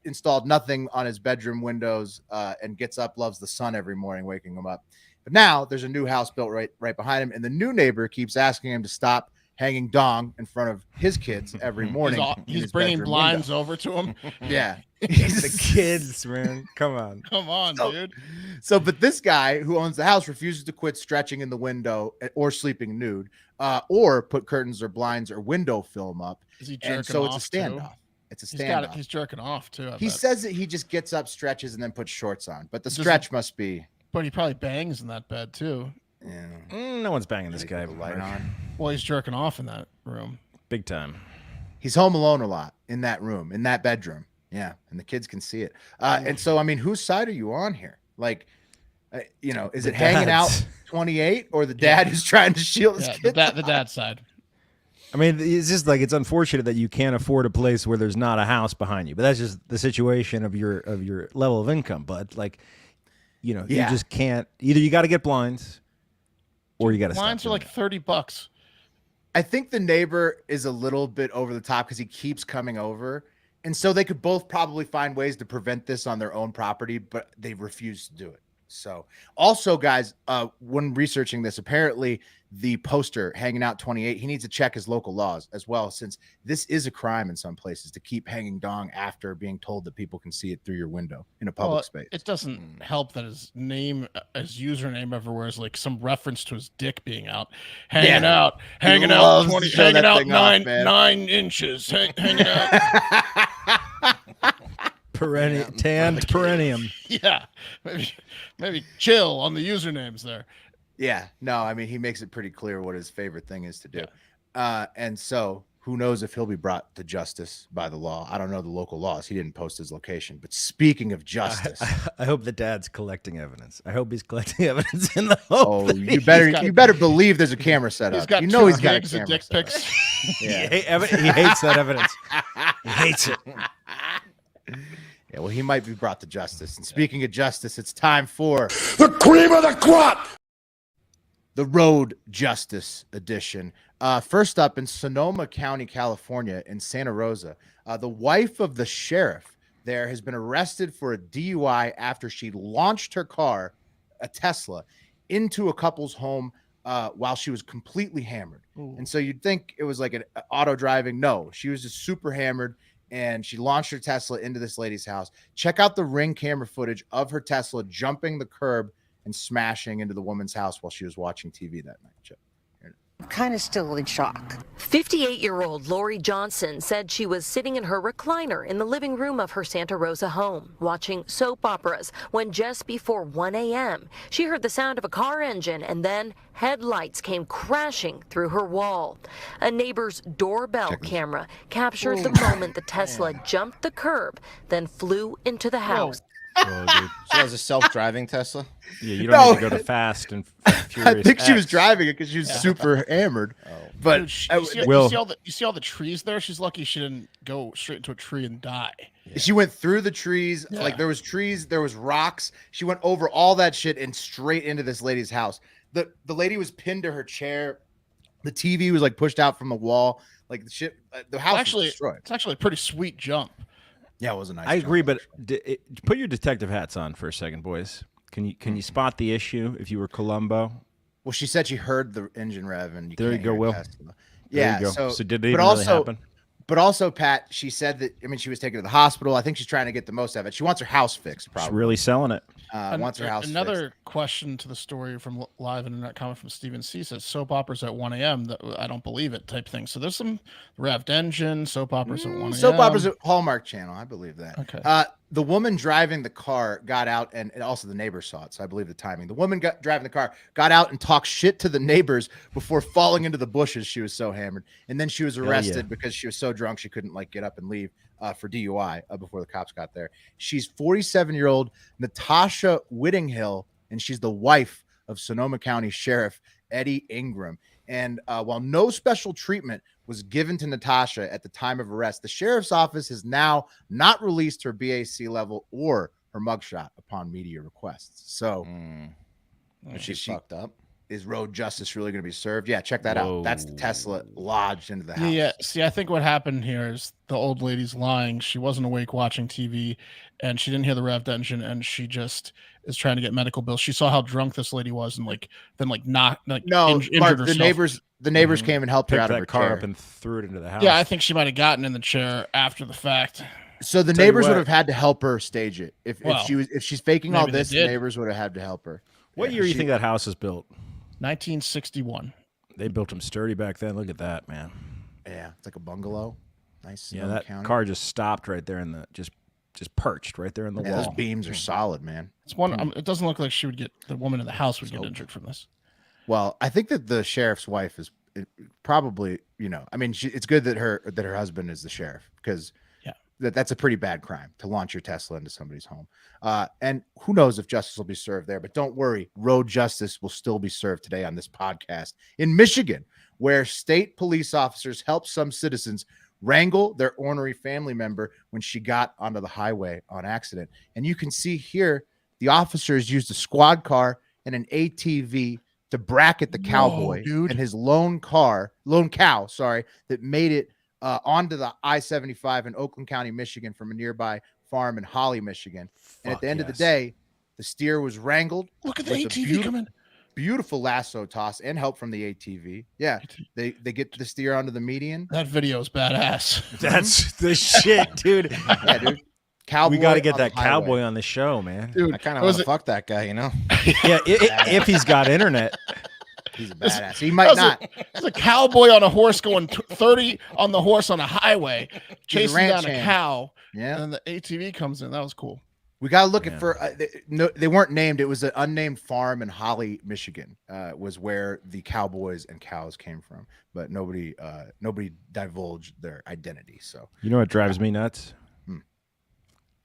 [SPEAKER 1] Installed nothing on his bedroom windows, and gets up, loves the sun every morning, waking him up. But now there's a new house built right behind him, and the new neighbor keeps asking him to stop hanging dong in front of his kids every morning. in
[SPEAKER 3] He's
[SPEAKER 1] his
[SPEAKER 3] bringing
[SPEAKER 1] bedroom
[SPEAKER 3] blinds
[SPEAKER 1] window.
[SPEAKER 3] over to him.
[SPEAKER 1] Yeah.
[SPEAKER 2] The kids, man. Come on.
[SPEAKER 3] Come on, dude.
[SPEAKER 1] So, but this guy who owns the house refuses to quit stretching in the window or sleeping nude, or put curtains or blinds or window film up.
[SPEAKER 3] Is he jerking
[SPEAKER 1] And so
[SPEAKER 3] off
[SPEAKER 1] it's a standoff.
[SPEAKER 3] too?
[SPEAKER 1] It's a
[SPEAKER 3] He's got it.
[SPEAKER 1] standoff.
[SPEAKER 3] He's jerking off too. I
[SPEAKER 1] He
[SPEAKER 3] bet.
[SPEAKER 1] says that he just gets up, stretches, and then puts shorts on. But the
[SPEAKER 3] Does he-
[SPEAKER 1] stretch must be,
[SPEAKER 3] but he probably bangs in that bed too.
[SPEAKER 2] No one's banging this guy.
[SPEAKER 1] the light on.
[SPEAKER 3] Well, he's jerking off in that room.
[SPEAKER 2] Big time.
[SPEAKER 1] He's home alone a lot in that room, in that bedroom. Yeah, and the kids can see it. And so, I mean, whose side are you on here? Like, is
[SPEAKER 2] The
[SPEAKER 1] it hanging out
[SPEAKER 2] dad's.
[SPEAKER 1] 28 or the dad who's trying to shield his
[SPEAKER 3] Yeah,
[SPEAKER 1] kids?
[SPEAKER 3] the dad's side.
[SPEAKER 2] I mean, it's just like, it's unfortunate that you can't afford a place where there's not a house behind you, but that's just the situation of your level of income. But like, you
[SPEAKER 1] Yeah.
[SPEAKER 2] just can't. Either you got to get blinds, or you got to.
[SPEAKER 3] Blinds are like $30.
[SPEAKER 1] I think the neighbor is a little bit over the top because he keeps coming over. And so they could both probably find ways to prevent this on their own property, but they refuse to do it. So also, guys, when researching this, apparently the poster Hanging Out 28, he needs to check his local laws as well, since this is a crime in some places to keep hanging dong after being told that people can see it through your window in a public space.
[SPEAKER 3] It doesn't help that his username everywhere is like some reference to his dick being out, hanging out
[SPEAKER 1] loves to
[SPEAKER 3] 20,
[SPEAKER 1] show
[SPEAKER 3] hanging
[SPEAKER 1] that
[SPEAKER 3] out
[SPEAKER 1] thing off, man.
[SPEAKER 3] 9 inches, hanging out.
[SPEAKER 2] tanned perennium.
[SPEAKER 3] Yeah, maybe chill on the usernames there.
[SPEAKER 1] Yeah, no, I mean, he makes it pretty clear what his favorite thing is to do. And so who knows if he'll be brought to justice by the law. I don't know the local laws. He didn't post his location. But speaking of justice,
[SPEAKER 2] I hope the dad's collecting evidence. I hope he's collecting evidence in the hope.
[SPEAKER 1] oh,
[SPEAKER 2] that
[SPEAKER 1] you
[SPEAKER 2] he-
[SPEAKER 1] better believe there's a camera set up.
[SPEAKER 3] He's got
[SPEAKER 1] you know he's got a
[SPEAKER 3] gigs of
[SPEAKER 1] camera
[SPEAKER 3] dick
[SPEAKER 1] set up.
[SPEAKER 3] pics.
[SPEAKER 2] he hates that evidence. He hates it.
[SPEAKER 1] Yeah, well, he might be brought to justice. And speaking of justice, it's time for
[SPEAKER 5] The cream of the crop!
[SPEAKER 1] the Road Justice Edition. First up, in Sonoma County, California, in Santa Rosa, the wife of the sheriff there has been arrested for a DUI after she launched her car, a Tesla, into a couple's home while she was completely hammered.
[SPEAKER 3] Ooh.
[SPEAKER 1] And so you'd think it was like an auto driving. No, she was just super hammered, and she launched her Tesla into this lady's house. Check out the Ring camera footage of her Tesla jumping the curb and smashing into the woman's house while she was watching TV that night. Check.
[SPEAKER 7] I'm kind of still in shock.
[SPEAKER 8] 58-year-old Lori Johnson said she was sitting in her recliner in the living room of her Santa Rosa home, watching soap operas, when just before 1 a.m., she heard the sound of a car engine, and then headlights came crashing through her wall. A neighbor's doorbell camera captured the moment the Tesla jumped the curb, then flew into the house.
[SPEAKER 2] Whoa, dude.
[SPEAKER 4] So has a self-driving Tesla?
[SPEAKER 2] Yeah, you don't need to go to Fast and Furious.
[SPEAKER 1] I think she was
[SPEAKER 2] X.
[SPEAKER 1] driving it because she was super hammered. But
[SPEAKER 3] Dude,
[SPEAKER 2] Will-
[SPEAKER 3] you see all the trees there? She's lucky she didn't go straight into a tree and die.
[SPEAKER 1] she went through the trees.
[SPEAKER 3] Yeah.
[SPEAKER 1] Like there was trees, there was rocks. She went over all that shit and straight into this lady's house. The lady was pinned to her chair. The TV was like pushed out from the wall. Like the shit. The house was destroyed.
[SPEAKER 3] It's actually a pretty sweet jump.
[SPEAKER 1] Yeah, it was a nice.
[SPEAKER 2] I
[SPEAKER 1] jump,
[SPEAKER 2] agree, but
[SPEAKER 1] actually.
[SPEAKER 2] put your detective hats on for a second, boys. Can you spot the issue if you were Columbo?
[SPEAKER 1] Well, she said she heard the engine rev, and
[SPEAKER 2] There you
[SPEAKER 1] can't
[SPEAKER 2] go,
[SPEAKER 1] hear
[SPEAKER 2] Will.
[SPEAKER 1] Tesla.
[SPEAKER 2] There
[SPEAKER 1] Yeah.
[SPEAKER 2] you go. So did it
[SPEAKER 1] but
[SPEAKER 2] even really
[SPEAKER 1] also,
[SPEAKER 2] happen?
[SPEAKER 1] But also, Pat, she said that. I mean, she was taken to the hospital. I think she's trying to get the most of it. She wants her house fixed.
[SPEAKER 2] She's
[SPEAKER 1] Probably
[SPEAKER 2] really selling it.
[SPEAKER 1] wants her house.
[SPEAKER 3] Another
[SPEAKER 1] fixed.
[SPEAKER 3] question to the story from live internet comment from Steven C says soap operas at 1 a.m. I don't believe it type thing. So there's some revved engine soap operas at 1 a.m.
[SPEAKER 1] Soap operas at Hallmark Channel. I believe that.
[SPEAKER 3] Okay.
[SPEAKER 1] The woman driving the car got out, and also the neighbors saw it. So I believe the timing. The woman driving the car got out and talked shit to the neighbors before falling into the bushes. She was so hammered, and then she was arrested because she was so drunk she couldn't like get up and leave for DUI before the cops got there. She's 47-year-old Natasha Whittinghill, and she's the wife of Sonoma County Sheriff Eddie Engram. And while no special treatment was given to Natasha at the time of arrest, the sheriff's office has now not released her BAC level or her mugshot upon media requests. So
[SPEAKER 4] She's fucked up.
[SPEAKER 1] is road justice really going to be served? Yeah, check that out. That's the Tesla lodged into the house.
[SPEAKER 3] Yeah. See, I think what happened here is the old lady's lying. She wasn't awake watching TV, and she didn't hear the revved engine, and she just is trying to get medical bills. She saw how drunk this lady was, and injured
[SPEAKER 1] Mark,
[SPEAKER 3] herself.
[SPEAKER 1] the neighbors came and helped her
[SPEAKER 2] Picked
[SPEAKER 1] out of
[SPEAKER 2] that
[SPEAKER 1] her
[SPEAKER 2] car
[SPEAKER 1] chair.
[SPEAKER 2] up and threw it into the house.
[SPEAKER 3] Yeah, I think she might have gotten in the chair after the fact.
[SPEAKER 1] So the
[SPEAKER 2] Tell you
[SPEAKER 1] neighbors would
[SPEAKER 2] what.
[SPEAKER 1] have had to help her stage it. If she's faking all
[SPEAKER 3] maybe they
[SPEAKER 1] this, the
[SPEAKER 3] did.
[SPEAKER 1] neighbors would have had to help her.
[SPEAKER 2] What
[SPEAKER 1] Yeah,
[SPEAKER 2] year do you
[SPEAKER 1] she-
[SPEAKER 2] think that house was built?
[SPEAKER 3] 1961.
[SPEAKER 2] They built them sturdy back then. Look at that, man.
[SPEAKER 1] Yeah, it's like a bungalow. Nice.
[SPEAKER 2] Yeah,
[SPEAKER 1] Sonoma
[SPEAKER 2] that
[SPEAKER 1] County.
[SPEAKER 2] car just stopped right there in the just perched right there in the
[SPEAKER 1] Yeah, those
[SPEAKER 2] wall.
[SPEAKER 1] beams are solid, man.
[SPEAKER 3] It's one. It doesn't look like she would get the woman in the house would get injured from this.
[SPEAKER 1] Well, I think that the sheriff's wife is probably, I mean, it's good that her husband is the sheriff, because that's a pretty bad crime to launch your Tesla into somebody's home. And who knows if justice will be served there, but don't worry, road justice will still be served today on this podcast in Michigan, where state police officers helped some citizens wrangle their ornery family member when she got onto the highway on accident. And you can see here, the officers used a squad car and an ATV to bracket the cowboy
[SPEAKER 3] dude.
[SPEAKER 1] and his lone cow, that made it onto the I-75 in Oakland County, Michigan, from a nearby farm in Holly, Michigan. And at the end of the day, the steer was wrangled.
[SPEAKER 3] Look at the
[SPEAKER 1] with a
[SPEAKER 3] ATV coming.
[SPEAKER 1] Beautiful lasso toss and help from the ATV. Yeah, they get the steer onto the median.
[SPEAKER 3] That video is badass.
[SPEAKER 2] That's the shit, dude.
[SPEAKER 1] Yeah, dude. Cowboy
[SPEAKER 2] We got to get
[SPEAKER 1] on
[SPEAKER 2] that
[SPEAKER 1] the highway.
[SPEAKER 2] cowboy on the show, man.
[SPEAKER 3] Dude,
[SPEAKER 4] I kind of
[SPEAKER 3] was
[SPEAKER 4] want to
[SPEAKER 3] it-
[SPEAKER 4] fuck that guy,
[SPEAKER 2] Yeah, if he's got internet.
[SPEAKER 1] He's a badass. He might not.
[SPEAKER 3] There's a cowboy on a horse going 30 on the horse on a highway, chasing
[SPEAKER 1] ranch
[SPEAKER 3] down a
[SPEAKER 1] hand.
[SPEAKER 3] cow.
[SPEAKER 1] Yeah.
[SPEAKER 3] And the ATV comes in. That was cool.
[SPEAKER 1] We got to look
[SPEAKER 2] Yeah.
[SPEAKER 1] at for they weren't named. It was an unnamed farm in Holly, Michigan, was where the cowboys and cows came from, but nobody divulged their identity. So
[SPEAKER 2] You know what drives me nuts?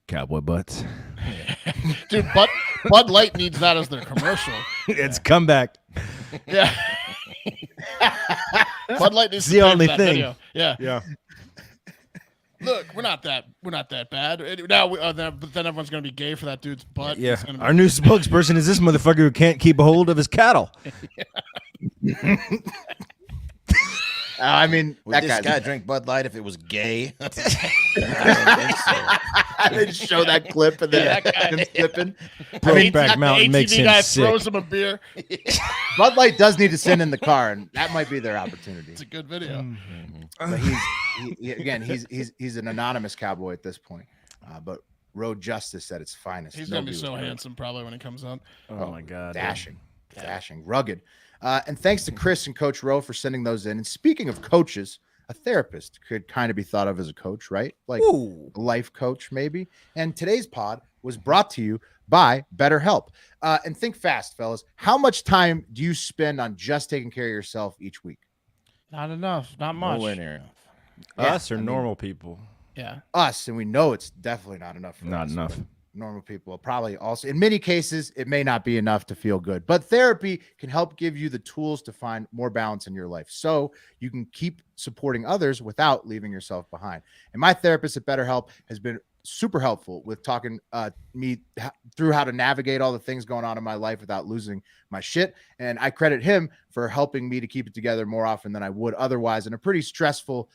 [SPEAKER 2] Cowboy butts.
[SPEAKER 3] Dude, Bud Light needs that as their commercial.
[SPEAKER 2] It's comeback.
[SPEAKER 3] Yeah. Bud Light needs
[SPEAKER 2] It's
[SPEAKER 3] to
[SPEAKER 2] the
[SPEAKER 3] pay for
[SPEAKER 2] only
[SPEAKER 3] that
[SPEAKER 2] thing.
[SPEAKER 3] video. Yeah.
[SPEAKER 2] Yeah.
[SPEAKER 3] Look, we're not that bad. But then everyone's gonna be gay for that dude's butt.
[SPEAKER 2] Yeah,
[SPEAKER 3] It's gonna be-
[SPEAKER 2] our new spokesperson is this motherfucker who can't keep a hold of his cattle.
[SPEAKER 1] I mean,
[SPEAKER 4] Would
[SPEAKER 1] that
[SPEAKER 4] this
[SPEAKER 1] guy's
[SPEAKER 4] guy drink Bud Light if it was gay?
[SPEAKER 1] they just show that clip and then
[SPEAKER 3] Yeah, that guy-
[SPEAKER 1] him slipping.
[SPEAKER 2] Brokeback Mountain
[SPEAKER 3] the
[SPEAKER 2] makes
[SPEAKER 3] ATV
[SPEAKER 2] him
[SPEAKER 3] guy
[SPEAKER 2] sick.
[SPEAKER 3] throws him a beer.
[SPEAKER 1] Bud Light does need to send in the car, and that might be their opportunity.
[SPEAKER 3] It's a good video.
[SPEAKER 1] But he's an anonymous cowboy at this point. But road justice at its finest.
[SPEAKER 3] He's gonna be
[SPEAKER 1] Nobody
[SPEAKER 3] so
[SPEAKER 1] was hurt.
[SPEAKER 3] handsome probably when he comes out.
[SPEAKER 2] Oh my God.
[SPEAKER 1] Dashing, rugged. And thanks to Chris and Coach Rowe for sending those in. And speaking of coaches, a therapist could kind of be thought of as a coach, right? Like
[SPEAKER 2] Ooh.
[SPEAKER 1] a life coach, maybe. And today's pod was brought to you by BetterHelp. And think fast, fellas. How much time do you spend on just taking care of yourself each week?
[SPEAKER 3] Not enough. Not much.
[SPEAKER 4] Nowhere near enough.
[SPEAKER 2] Us or
[SPEAKER 1] I mean,
[SPEAKER 2] normal people?
[SPEAKER 3] Yeah.
[SPEAKER 1] Us, and we know it's definitely not enough for
[SPEAKER 2] Not
[SPEAKER 1] us,
[SPEAKER 2] enough.
[SPEAKER 1] but normal people probably also, in many cases, it may not be enough to feel good, but therapy can help give you the tools to find more balance in your life so you can keep supporting others without leaving yourself behind. And my therapist at BetterHelp has been super helpful with talking me through how to navigate all the things going on in my life without losing my shit. And I credit him for helping me to keep it together more often than I would otherwise in a pretty stressful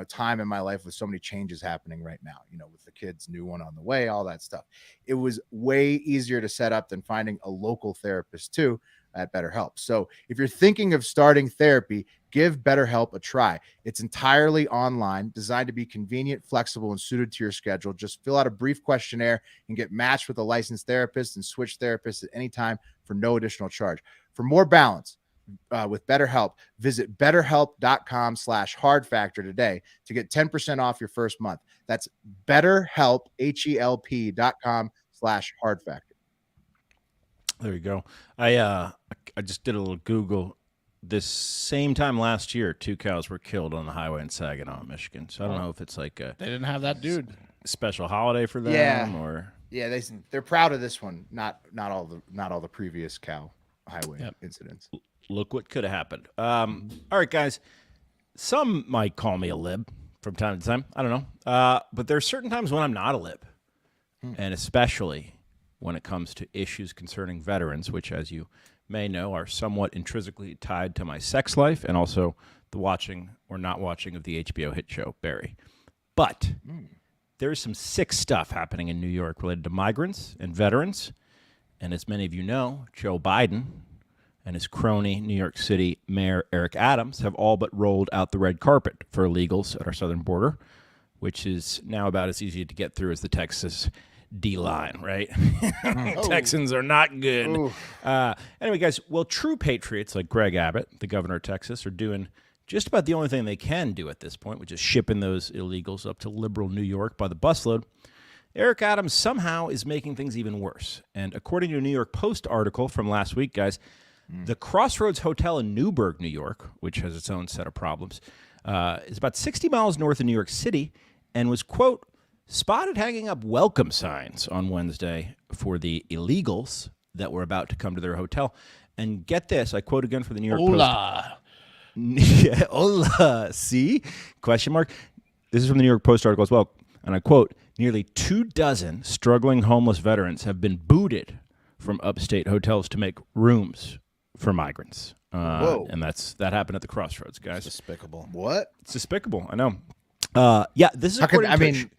[SPEAKER 1] time in my life with so many changes happening right now, with the kids, new one on the way, all that stuff. It was way easier to set up than finding a local therapist too at BetterHelp. So if you're thinking of starting therapy, give BetterHelp a try. It's entirely online, designed to be convenient, flexible, and suited to your schedule. Just fill out a brief questionnaire and get matched with a licensed therapist and switch therapists at any time for no additional charge. For more balance, with BetterHelp, visit betterhelp.com/hardfactor today to get 10% off your first month. That's BetterHelp, HELP.com/hardfactor.
[SPEAKER 2] There you go. I just did a little Google. This same time last year, 2 cows were killed on the highway in Saginaw, Michigan. So I don't know if it's like a
[SPEAKER 3] They didn't have that dude.
[SPEAKER 2] special holiday for them or
[SPEAKER 1] Yeah, they're proud of this one, not all the previous cow highway incidents.
[SPEAKER 2] look what could have happened. All right, guys. Some might call me a lib from time to time. I don't know. But there are certain times when I'm not a lib. And especially when it comes to issues concerning veterans, which, as you may know, are somewhat intrinsically tied to my sex life and also the watching or not watching of the HBO hit show Barry. But there's some sick stuff happening in New York related to migrants and veterans. And as many of you know, Joe Biden and his crony, New York City Mayor Eric Adams, have all but rolled out the red carpet for illegals at our southern border, which is now about as easy to get through as the Texas D-line, right? Texans are not good. Anyway, guys, well, true patriots like Greg Abbott, the governor of Texas, are doing just about the only thing they can do at this point, which is shipping those illegals up to liberal New York by the busload. Eric Adams somehow is making things even worse. And according to a New York Post article from last week, guys, the Crossroads Hotel in Newburgh, New York, which has its own set of problems, is about 60 miles north of New York City and was, quote, spotted hanging up welcome signs on Wednesday for the illegals that were about to come to their hotel. And get this, I quote again for the New York
[SPEAKER 3] Hola.
[SPEAKER 2] Post. Hola, see? Question mark. This is from the New York Post article as well. And I quote, nearly 24 struggling homeless veterans have been booted from upstate hotels to make rooms for migrants. And that happened at the Crossroads, guys.
[SPEAKER 4] It's despicable.
[SPEAKER 1] What?
[SPEAKER 2] It's despicable. I know. This is
[SPEAKER 1] How could
[SPEAKER 2] according to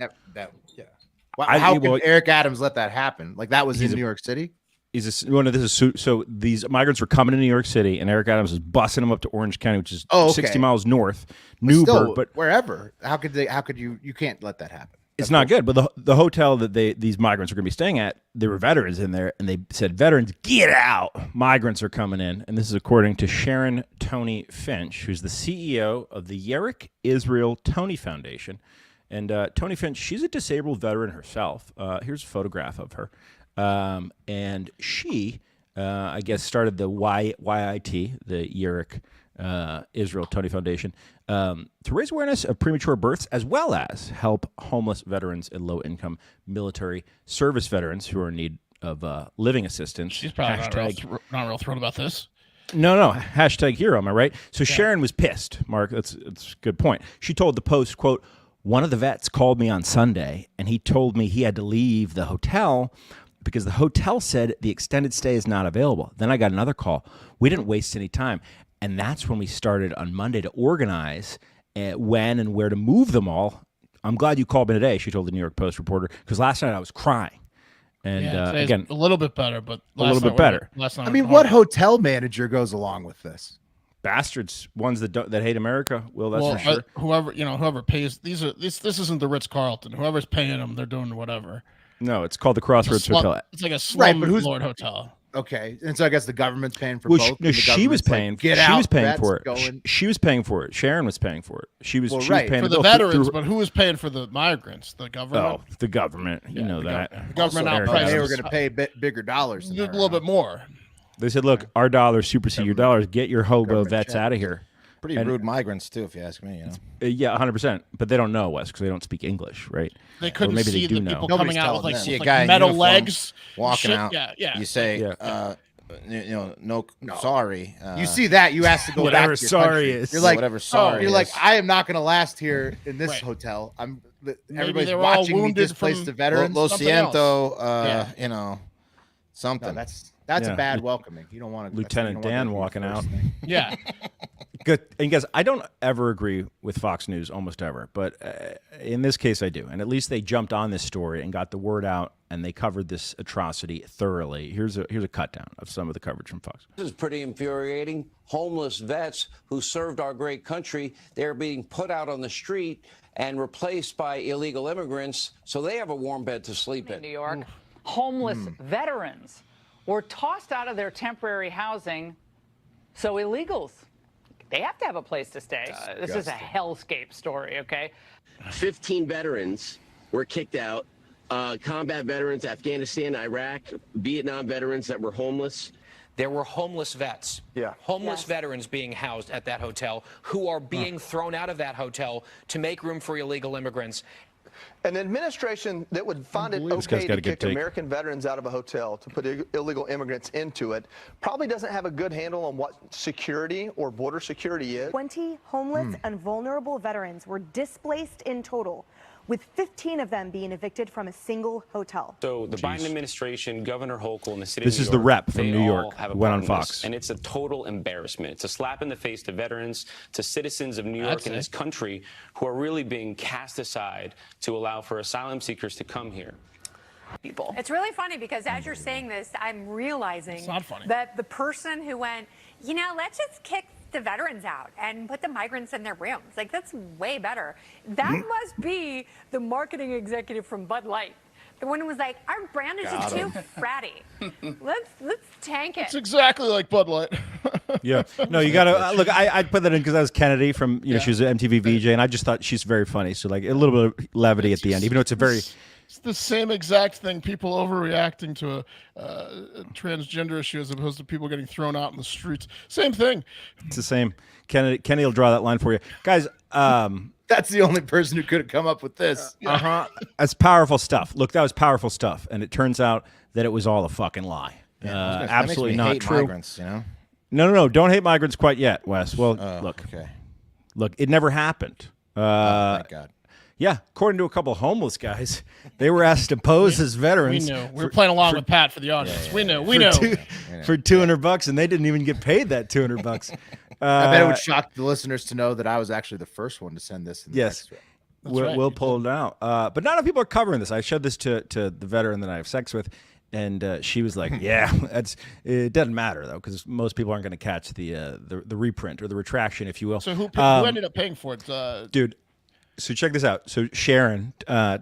[SPEAKER 1] how could Eric Adams let that happen? Like that was in New York City?
[SPEAKER 2] So these migrants were coming to New York City, and Eric Adams was busing them up to Orange County, which is 60 miles north, Newburgh. But
[SPEAKER 1] wherever, how could you can't let that happen.
[SPEAKER 2] It's not good. But the hotel that these migrants are going to be staying at, there were veterans in there, and they said, veterans, get out. Migrants are coming in. And this is according to Sharon Tony Finch, who's the CEO of the Yerrick Israel Tony Foundation. And Tony Finch, she's a disabled veteran herself. Here's a photograph of her. And she, I guess, started the YIT, the Yerrick Israel Tony Foundation, to raise awareness of premature births as well as help homeless veterans and low-income military service veterans who are in need of living assistance.
[SPEAKER 3] She's probably not real thrilled about this.
[SPEAKER 2] No. Hashtag hero, am I right? So Sharon was pissed, Mark. That's a good point. She told the Post, quote, One of the vets called me on Sunday, and he told me he had to leave the hotel because the hotel said the extended stay is not available. Then I got another call. We didn't waste any time. And that's when we started on Monday to organize when and where to move them all. I'm glad you called me today, she told the New York Post reporter, because last night I was crying. And again,
[SPEAKER 3] a little bit better, but
[SPEAKER 2] a little bit better.
[SPEAKER 1] I mean, what hotel manager goes along with this?
[SPEAKER 2] Bastards, ones that hate America. Well, that's for sure.
[SPEAKER 3] Whoever pays this isn't the Ritz-Carlton. Whoever's paying them, they're doing whatever.
[SPEAKER 2] No, it's called the Crossroads Hotel.
[SPEAKER 3] It's like a slumlord hotel.
[SPEAKER 1] Okay, and so I guess the government's paying for both.
[SPEAKER 2] She was paying.
[SPEAKER 1] Get
[SPEAKER 2] she
[SPEAKER 1] out,
[SPEAKER 2] was paying for it.
[SPEAKER 1] Going.
[SPEAKER 2] She was paying for it. Sharon was paying for it. She was paying
[SPEAKER 3] for the veterans, but who was paying for the migrants? The government.
[SPEAKER 2] Oh, the government. You know that.
[SPEAKER 3] The government outpriced.
[SPEAKER 1] They were going to pay bigger dollars.
[SPEAKER 3] A little bit more.
[SPEAKER 2] They said, "Look, our dollars supersede your dollars. Get your hobo vets out of here."
[SPEAKER 4] Pretty rude migrants too, if you ask me.
[SPEAKER 2] Yeah, 100%. But they don't know, Wes, because they don't speak English, right?
[SPEAKER 3] They couldn't see the people coming out with
[SPEAKER 4] see a guy
[SPEAKER 3] metal legs,
[SPEAKER 4] walking out.
[SPEAKER 3] Yeah.
[SPEAKER 4] You say, no, sorry.
[SPEAKER 1] You see that? You ask to go
[SPEAKER 2] whatever
[SPEAKER 1] back to your
[SPEAKER 2] sorry
[SPEAKER 1] country.
[SPEAKER 2] is.
[SPEAKER 4] You're like, whatever sorry.
[SPEAKER 1] You're like, I am not going to last here in this hotel. Everybody's watching me displace the veterans.
[SPEAKER 4] Lo siento. Something.
[SPEAKER 1] No, that's a bad welcoming. You don't want to.
[SPEAKER 2] Lieutenant Dan walking out.
[SPEAKER 3] Yeah.
[SPEAKER 2] Good. And guys, I don't ever agree with Fox News, almost ever, but in this case I do. And at least they jumped on this story and got the word out, and they covered this atrocity thoroughly. Here's a cut down of some of the coverage from Fox.
[SPEAKER 9] This is pretty infuriating. Homeless vets who served our great country, they're being put out on the street and replaced by illegal immigrants, so they have a warm bed to sleep in.
[SPEAKER 10] New York, homeless veterans were tossed out of their temporary housing, so illegals, they have to have a place to stay. This is a hellscape story, okay?
[SPEAKER 11] 15 veterans were kicked out. Combat veterans, Afghanistan, Iraq, Vietnam veterans that were homeless.
[SPEAKER 12] There were homeless vets, homeless veterans being housed at that hotel who are being thrown out of that hotel to make room for illegal immigrants.
[SPEAKER 13] An administration that would find it okay to kick American veterans out of a hotel to put illegal immigrants into it probably doesn't have a good handle on what security or border security is.
[SPEAKER 14] 20 homeless and vulnerable veterans were displaced in total, with 15 of them being evicted from a single hotel.
[SPEAKER 15] So the Biden administration, Governor Hochul, and the city
[SPEAKER 2] This
[SPEAKER 15] of New
[SPEAKER 2] is
[SPEAKER 15] York,
[SPEAKER 2] the rep from
[SPEAKER 15] they
[SPEAKER 2] New
[SPEAKER 15] all
[SPEAKER 2] York
[SPEAKER 15] have a
[SPEAKER 2] went on
[SPEAKER 15] problem with
[SPEAKER 2] Fox.
[SPEAKER 15] this, and it's a total embarrassment. It's a slap in the face to veterans, to citizens of New York and this country who are really being cast aside to allow for asylum seekers to come here.
[SPEAKER 16] People. It's really funny because as you're saying this, I'm realizing that the person who went, let's just kick the veterans out and put the migrants in their rooms. Like, that's way better. That must be the marketing executive from Bud Light. The one who was like, our brand is just too fratty. Let's tank it.
[SPEAKER 3] It's exactly like Bud Light.
[SPEAKER 2] Yeah. No, you got to look. I put that in because that was Kennedy from, she was an MTV VJ, and I just thought she's very funny. So, like, a little bit of levity at the end, even though it's a very.
[SPEAKER 3] It's the same exact thing. People overreacting to a transgender issue as opposed to people getting thrown out in the streets. Same thing.
[SPEAKER 2] It's the same. Kennedy will draw that line for you, guys.
[SPEAKER 1] That's the only person who could have come up with this.
[SPEAKER 2] That's powerful stuff. Look, that was powerful stuff, and it turns out that it was all a fucking lie. Absolutely not true.
[SPEAKER 4] Migrants,
[SPEAKER 2] No. Don't hate migrants quite yet, Wes. Well, look.
[SPEAKER 4] Okay.
[SPEAKER 2] Look, it never happened.
[SPEAKER 4] Thank God.
[SPEAKER 2] Yeah, according to a couple of homeless guys, they were asked to pose as veterans.
[SPEAKER 3] We knew. We were playing along with Pat for the audience. We knew.
[SPEAKER 2] For $200, and they didn't even get paid that $200.
[SPEAKER 1] I bet it would shock the listeners to know that I was actually the first one to send this.
[SPEAKER 2] Yes, we'll pull it out. But not enough people are covering this. I showed this to the veteran that I have sex with, and she was like, "Yeah, it doesn't matter though, because most people aren't going to catch the reprint or the retraction, if you will."
[SPEAKER 3] So who ended up paying for it,
[SPEAKER 2] dude? So check this out. So Sharon,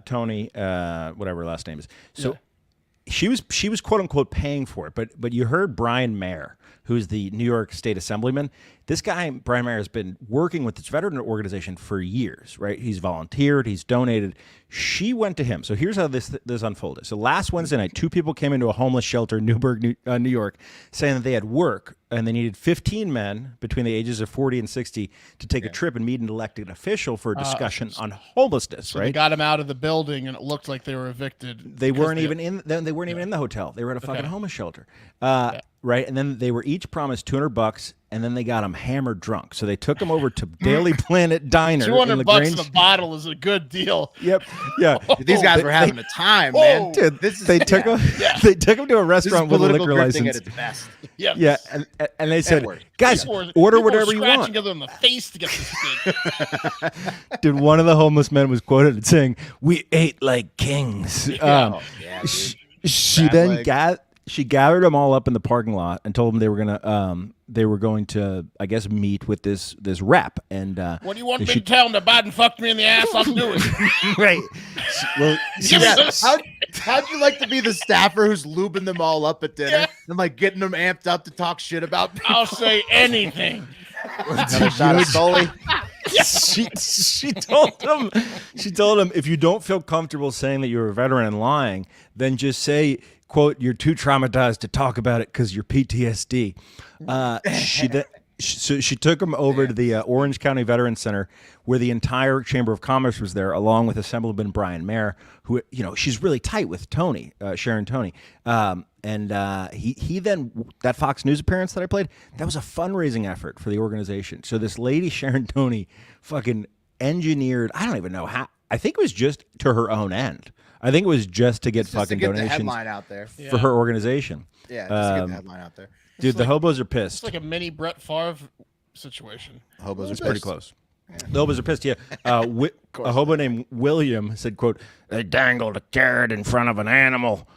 [SPEAKER 2] Tony, whatever her last name is. So she was quote unquote paying for it, but you heard Brian Mayer, who's the New York State Assemblyman. This guy, Brian Mayer, has been working with this veteran organization for years, right? He's volunteered, he's donated. She went to him. So here's how this unfolded. So last Wednesday night, 2 people came into a homeless shelter in Newburgh, New York, saying that they had work and they needed 15 men between the ages of 40 and 60 to take a trip and meet an elected official for a discussion on homelessness,
[SPEAKER 3] so
[SPEAKER 2] right?
[SPEAKER 3] They got him out of the building and it looked like they were evicted.
[SPEAKER 2] They weren't even in the hotel. They were at a fucking homeless shelter. right? And then they were each promised $200, and then they got him hammered drunk. So they took him over to Daily Planet Diner.
[SPEAKER 3] $200 a bottle is a good deal.
[SPEAKER 2] Yep. Yeah.
[SPEAKER 1] These guys were having a time, man.
[SPEAKER 2] Dude, they took him to a restaurant with a liquor license.
[SPEAKER 1] At its best.
[SPEAKER 3] Yep.
[SPEAKER 2] Yeah, and they said, guys, order whatever you want.
[SPEAKER 3] Scratching each other in the face to get this kid.
[SPEAKER 2] Dude, one of the homeless men was quoted as saying, "We ate like kings." She gathered them all up in the parking lot and told them they were going to I guess meet with this rep. And
[SPEAKER 3] what do you want me to tell them? That Biden fucked me in the ass. I'll do it.
[SPEAKER 2] Right. Well,
[SPEAKER 1] how'd you like to be the staffer who's lubing them all up at dinner and like getting them amped up to talk shit about people?
[SPEAKER 3] I'll say anything.
[SPEAKER 4] Another shot of Sully.
[SPEAKER 2] She told him, if you don't feel comfortable saying that you're a veteran and lying, then just say, quote, "You're too traumatized to talk about it because you're PTSD." She took him over to the Orange County Veterans Center, where the entire Chamber of Commerce was there, along with Assemblyman Brian Mayer, who, she's really tight with Tony, Sharon Tony. He then, that Fox News appearance that I played, that was a fundraising effort for the organization. So this lady, Sharon Tony, fucking engineered, I don't even know how, I think it was just to her own end. I think it was just to get fucking donations
[SPEAKER 1] the headline out there
[SPEAKER 2] for her organization.
[SPEAKER 1] Yeah, just to get the headline out there.
[SPEAKER 2] Dude, the hobos are pissed.
[SPEAKER 3] It's like a mini Brett Favre situation.
[SPEAKER 4] Hobos are
[SPEAKER 2] pretty close. The hobos are pissed. Yeah, a hobo named William said, "Quote: They dangled a carrot in front of an animal,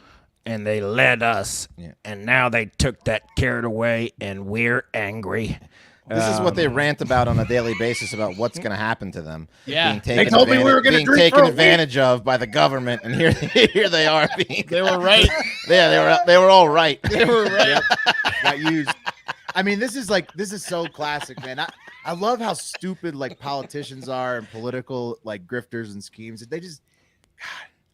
[SPEAKER 2] and they led us, and now they took that carrot away, and we're angry."
[SPEAKER 4] This is what they rant about on a daily basis about what's going to happen to them.
[SPEAKER 3] Yeah,
[SPEAKER 1] they told me we were going to drink
[SPEAKER 4] taken advantage of by the government, and here they are being.
[SPEAKER 3] They were right.
[SPEAKER 4] Yeah, they were all right.
[SPEAKER 3] They were right.
[SPEAKER 1] Got used. I mean, this is so classic, man. I love how stupid like politicians are and political like grifters and schemes. They just, God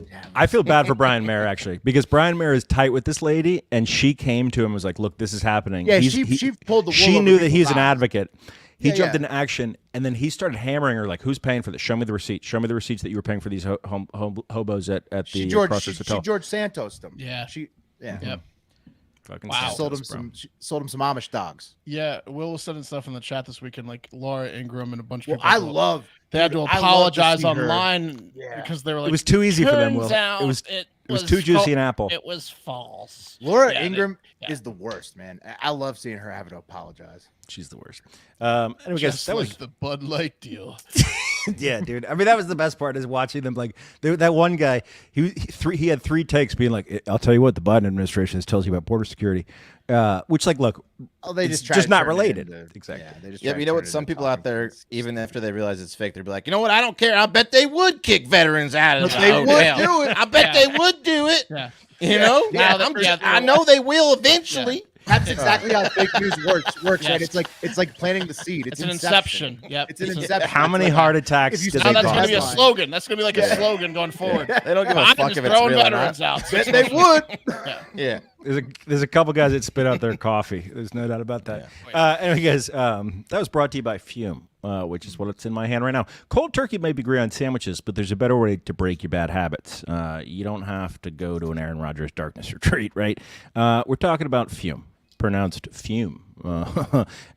[SPEAKER 1] damn.
[SPEAKER 2] I feel bad for Brian Mayer actually, because Brian Mayer is tight with this lady, and she came to him and was like, "Look, this is happening."
[SPEAKER 1] Yeah, she pulled the wool
[SPEAKER 2] She
[SPEAKER 1] over
[SPEAKER 2] knew that
[SPEAKER 1] people's
[SPEAKER 2] he's an
[SPEAKER 1] eyes.
[SPEAKER 2] advocate. He jumped into action, and then he started hammering her like, "Who's paying for this? Show me the receipts. Show me the receipts that you were paying for these hobos at the Crossroads Hotel."
[SPEAKER 1] She George Santos them.
[SPEAKER 3] Yeah.
[SPEAKER 2] Fucking
[SPEAKER 3] Wow.
[SPEAKER 1] Sold him some Amish dogs.
[SPEAKER 3] Yeah, Will was sending stuff in the chat this weekend, like Laura Ingram and a bunch of people. They had to
[SPEAKER 1] I love
[SPEAKER 3] apologize
[SPEAKER 1] to see her.
[SPEAKER 3] online because they were like,
[SPEAKER 2] it was too easy for them, Will.
[SPEAKER 3] Turns
[SPEAKER 2] It
[SPEAKER 3] out
[SPEAKER 2] was too juicy an apple.
[SPEAKER 3] It was false.
[SPEAKER 1] Laura Ingram is the worst, man. I love seeing her having to apologize.
[SPEAKER 2] She's the worst. Anyway, guys,
[SPEAKER 3] Just
[SPEAKER 2] that
[SPEAKER 3] like
[SPEAKER 2] was
[SPEAKER 3] the Bud Light deal.
[SPEAKER 2] Yeah, dude. I mean, that was the best part, is watching them. Like that one guy, he had 3 takes being like, "I'll tell you what the Biden administration tells you about border security," which, like, look,
[SPEAKER 1] they
[SPEAKER 2] it's
[SPEAKER 1] just
[SPEAKER 2] not related. Exactly.
[SPEAKER 4] Yeah, you know what? Some people out there, even after they realize it's fake, they'll be like, "You know what? I don't care. I bet they would kick veterans out of the hotel.
[SPEAKER 1] Would do it.
[SPEAKER 4] I bet they would do it.
[SPEAKER 3] Yeah.
[SPEAKER 4] You know?
[SPEAKER 3] Yeah,
[SPEAKER 4] I know they will eventually."
[SPEAKER 1] That's exactly how fake news works. Right? It's like planting the seed.
[SPEAKER 3] It's an inception. Yep.
[SPEAKER 1] It's an inception.
[SPEAKER 2] How many heart attacks did they
[SPEAKER 3] That's
[SPEAKER 2] cause?
[SPEAKER 3] going to be a slogan. That's going to be like a slogan going forward.
[SPEAKER 4] They don't give a fuck if it's
[SPEAKER 3] throwing
[SPEAKER 4] real or
[SPEAKER 3] veterans
[SPEAKER 4] not.
[SPEAKER 3] out.
[SPEAKER 1] Bet they would.
[SPEAKER 4] Yeah.
[SPEAKER 2] There's a couple guys that spit out their coffee. There's no doubt about that. Anyway, guys, that was brought to you by Fume, which is what's in my hand right now. Cold turkey may be great on sandwiches, but there's a better way to break your bad habits. You don't have to go to an Aaron Rodgers darkness retreat, right? We're talking about Fume, pronounced fume.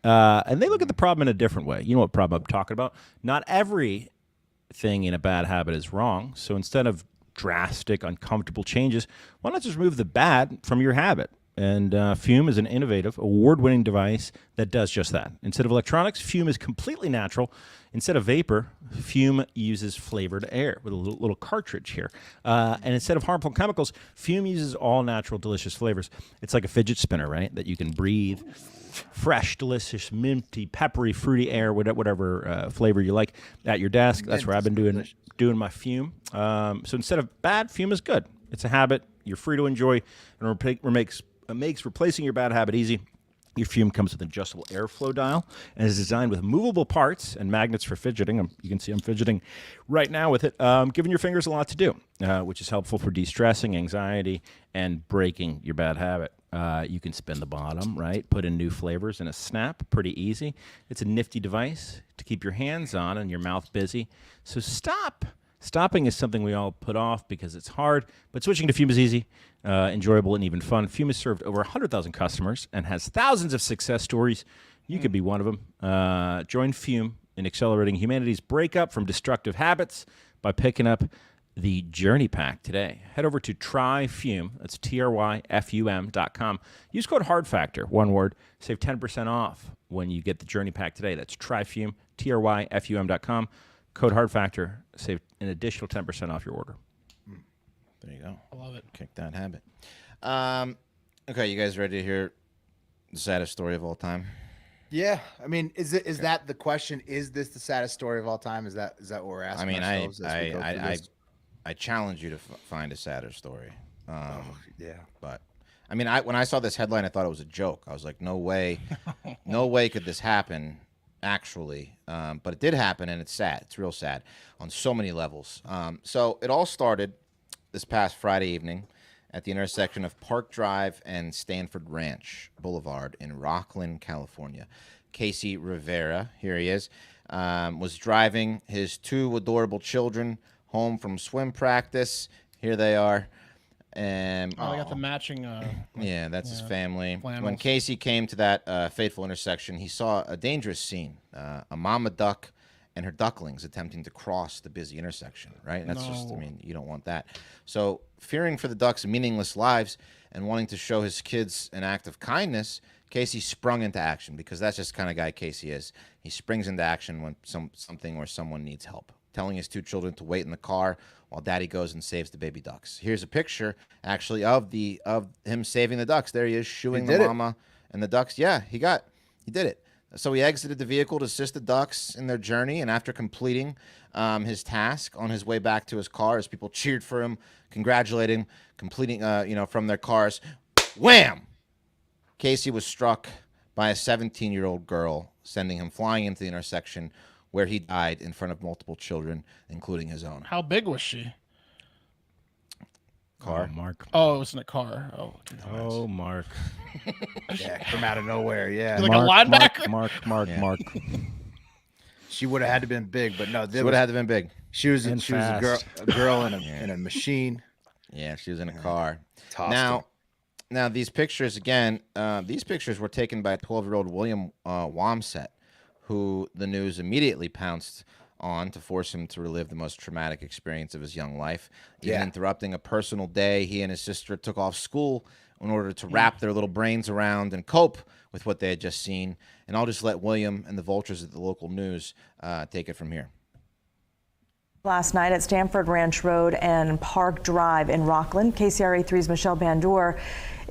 [SPEAKER 2] And they look at the problem in a different way. You know what problem I'm talking about? Not everything in a bad habit is wrong. So instead of drastic, uncomfortable changes, why not just remove the bad from your habit? And Fume is an innovative, award-winning device that does just that. Instead of electronics, Fume is completely natural. Instead of vapor, Fume uses flavored air with a little cartridge here. And instead of harmful chemicals, Fume uses all natural, delicious flavors. It's like a fidget spinner, right? That you can breathe fresh, delicious, minty, peppery, fruity air, whatever flavor you like at your desk. That's where I've been doing my Fume. So instead of bad, Fume is good. It's a habit you're free to enjoy, and it makes replacing your bad habit easy. Your Fume comes with an adjustable airflow dial and is designed with movable parts and magnets for fidgeting. You can see I'm fidgeting right now with it, giving your fingers a lot to do, which is helpful for de-stressing, anxiety, and breaking your bad habit. You can spin the bottom, right? Put in new flavors in a snap. Pretty easy. It's a nifty device to keep your hands on and your mouth busy. So stop Stopping is something we all put off because it's hard, but switching to Fume is easy, enjoyable, and even fun. Fume has served over 100,000 customers and has thousands of success stories. You could be one of them. Join Fume in accelerating humanity's breakup from destructive habits by picking up the Journey Pack today. Head over to tryfume, that's tryfum.com. Use code HARDFACTOR, one word, save 10% off when you get the Journey Pack today. That's tryfume, tryfum.com. Code HARDFACTOR, save an additional 10% off your order.
[SPEAKER 4] There you go.
[SPEAKER 3] I love it.
[SPEAKER 4] Kick that habit. Okay, you guys ready to hear the saddest story of all time?
[SPEAKER 1] Yeah, I mean, is that the question? Is this the saddest story of all time? Is that what we're asking?
[SPEAKER 4] I mean,
[SPEAKER 1] ourselves as we go through this?
[SPEAKER 4] I challenge you to find a sadder story.
[SPEAKER 1] Yeah,
[SPEAKER 4] but I mean, when I saw this headline, I thought it was a joke. I was like, no way, no way could this happen. Actually, but it did happen, and it's sad. It's real sad on so many levels. So it all started this past Friday evening at the intersection of Park Drive and Stanford Ranch Boulevard in Rocklin, California. Casey Rivera, here he is, was driving his two adorable children home from swim practice. Here they are. And
[SPEAKER 3] I got the matching.
[SPEAKER 4] Yeah, that's his family.
[SPEAKER 3] Flannels.
[SPEAKER 4] When Casey came to that fateful intersection, he saw a dangerous scene. A mama duck and her ducklings attempting to cross the busy intersection, right? That's just, I mean, you don't want that. So fearing for the ducks' meaningless lives and wanting to show his kids an act of kindness, Casey sprung into action, because that's just the kind of guy Casey is. He springs into action when something or someone needs help, telling his two children to wait in the car while daddy goes and saves the baby ducks. Here's a picture, actually, of him saving the ducks. There he is, shooing the mama and the ducks. Yeah, he did it. So he exited the vehicle to assist the ducks in their journey, and after completing his task on his way back to his car, as people cheered for him, congratulating him, completing, from their cars, wham! Casey was struck by a 17-year-old girl, sending him flying into the intersection, where he died in front of multiple children, including his own.
[SPEAKER 3] How big was she?
[SPEAKER 4] Car.
[SPEAKER 2] Oh, Mark.
[SPEAKER 3] Oh, it was in a car.
[SPEAKER 2] Oh, Mark.
[SPEAKER 1] Yeah, from out of nowhere. Yeah,
[SPEAKER 3] like a linebacker.
[SPEAKER 2] Mark.
[SPEAKER 1] She would have had to been big, but no,
[SPEAKER 4] She would have had to been big.
[SPEAKER 1] She was a girl in a machine.
[SPEAKER 4] Yeah, she was in a car.
[SPEAKER 1] Tossed
[SPEAKER 4] Now these pictures again. These pictures were taken by 12-year-old William Wamset, who the news immediately pounced on to force him to relive the most traumatic experience of his young life. Even interrupting a personal day, he and his sister took off school in order to wrap their little brains around and cope with what they had just seen. And I'll just let William and the vultures at the local news take it from here.
[SPEAKER 14] Last night at Stanford Ranch Road and Park Drive in Rockland, KCRA3's Michelle Bandor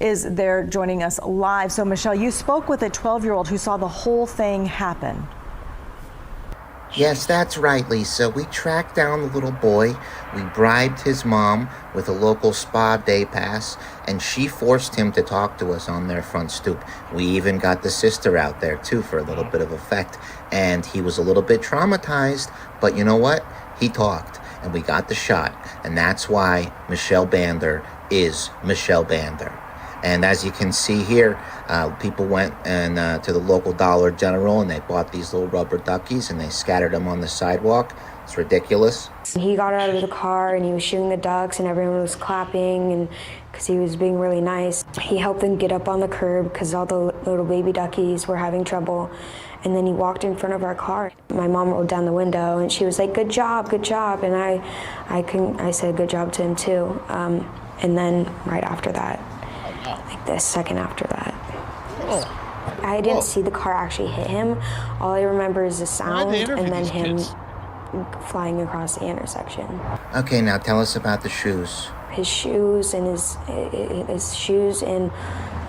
[SPEAKER 14] is there joining us live. So Michelle, you spoke with a 12-year-old who saw the whole thing happen.
[SPEAKER 17] Yes, that's right, Lisa. We tracked down the little boy. We bribed his mom with a local spa day pass, and she forced him to talk to us on their front stoop. We even got the sister out there, too, for a little bit of effect. And he was a little bit traumatized, but you know what? He talked, and we got the shot. And that's why Michelle Bandor is Michelle Bandor. And as you can see here, people went to the local Dollar General and they bought these little rubber duckies and they scattered them on the sidewalk. It's ridiculous.
[SPEAKER 18] He got out of the car and he was shooting the ducks and everyone was clapping, and because he was being really nice. He helped them get up on the curb because all the little baby duckies were having trouble. And then he walked in front of our car. My mom rolled down the window and she was like, good job, good job. And I said good job to him too. And then right after that, like the second after that, I didn't see the car actually hit him. All I remember is the sound and then him flying across the intersection.
[SPEAKER 17] Okay, now tell us about the shoes.
[SPEAKER 18] His shoes and his shoes and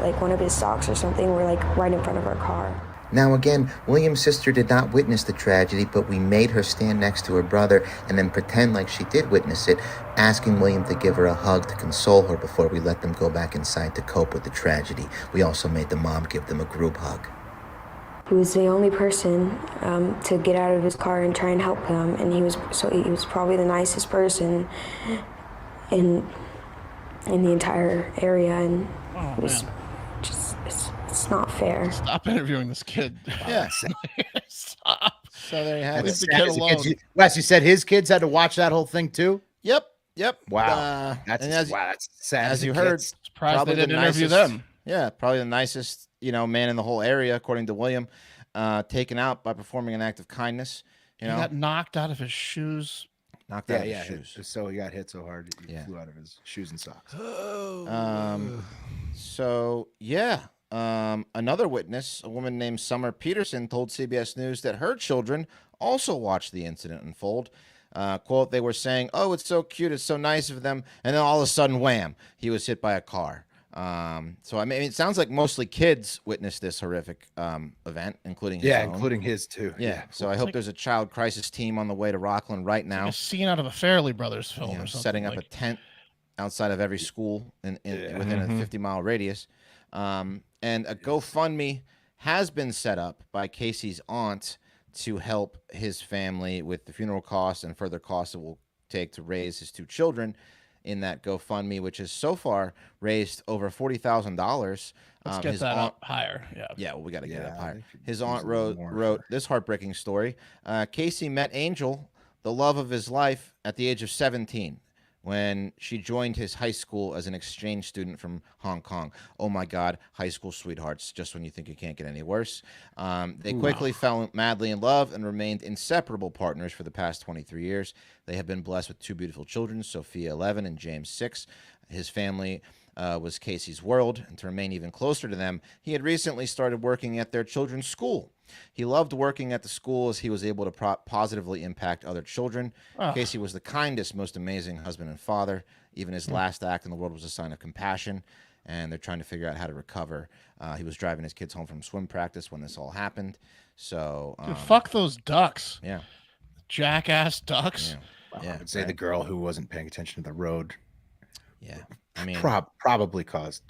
[SPEAKER 18] like one of his socks or something were like right in front of our car.
[SPEAKER 17] Now again, William's sister did not witness the tragedy, but we made her stand next to her brother and then pretend like she did witness it, asking William to give her a hug to console her before we let them go back inside to cope with the tragedy. We also made the mom give them a group hug.
[SPEAKER 18] He was the only person to get out of his car and try and help him, and he was probably the nicest person in the entire area, and it was just it's not fair.
[SPEAKER 3] Stop interviewing this kid.
[SPEAKER 1] Yeah.
[SPEAKER 3] Stop.
[SPEAKER 4] So there you have
[SPEAKER 3] Leave
[SPEAKER 4] it.
[SPEAKER 3] the kid alone.
[SPEAKER 1] Wes, you said his kids had to watch that whole thing too?
[SPEAKER 4] Yep.
[SPEAKER 1] Wow.
[SPEAKER 4] That's
[SPEAKER 1] sad.
[SPEAKER 4] As you heard,
[SPEAKER 3] Surprised they didn't interview them.
[SPEAKER 4] Yeah, probably the nicest, man in the whole area, according to William, taken out by performing an act of kindness.
[SPEAKER 3] He got knocked out of his shoes.
[SPEAKER 4] Knocked out of his shoes.
[SPEAKER 1] So he got hit so hard he flew out of his shoes and socks.
[SPEAKER 4] Another witness, a woman named Summer Peterson, told CBS News that her children also watched the incident unfold. Quote, they were saying, "Oh, it's so cute, it's so nice of them," and then all of a sudden, wham, he was hit by a car. So I mean, it sounds like mostly kids witnessed this horrific event, including his own.
[SPEAKER 1] including his too.
[SPEAKER 4] Yeah. So I hope there's a child crisis team on the way to Rockland right now.
[SPEAKER 3] A scene out of a Farrelly Brothers film or something.
[SPEAKER 4] Setting up a tent outside of every school within a 50-mile radius. And a GoFundMe has been set up by Casey's aunt to help his family with the funeral costs and further costs it will take to raise his two children in that GoFundMe, which has so far raised over $40,000.
[SPEAKER 3] Let's get that up higher.
[SPEAKER 4] Yeah, well, we got to get it up higher. His aunt wrote this heartbreaking story. Casey met Angel, the love of his life, at the age of 17 when she joined his high school as an exchange student from Hong Kong. Oh my God, high school sweethearts, just when you think it can't get any worse. They quickly fell madly in love and remained inseparable partners for the past 23 years. They have been blessed with two beautiful children, Sophia 11 and James 6. His family was Casey's world, and to remain even closer to them, he had recently started working at their children's school. He loved working at the school as he was able to positively impact other children. Casey was the kindest, most amazing husband and father. Even his last act in the world was a sign of compassion, and they're trying to figure out how to recover. He was driving his kids home from swim practice when this all happened. So,
[SPEAKER 3] dude, fuck those ducks.
[SPEAKER 4] Yeah.
[SPEAKER 3] Jackass ducks.
[SPEAKER 1] I would say the girl who wasn't paying attention to the road.
[SPEAKER 4] Yeah. I mean,
[SPEAKER 1] probably caused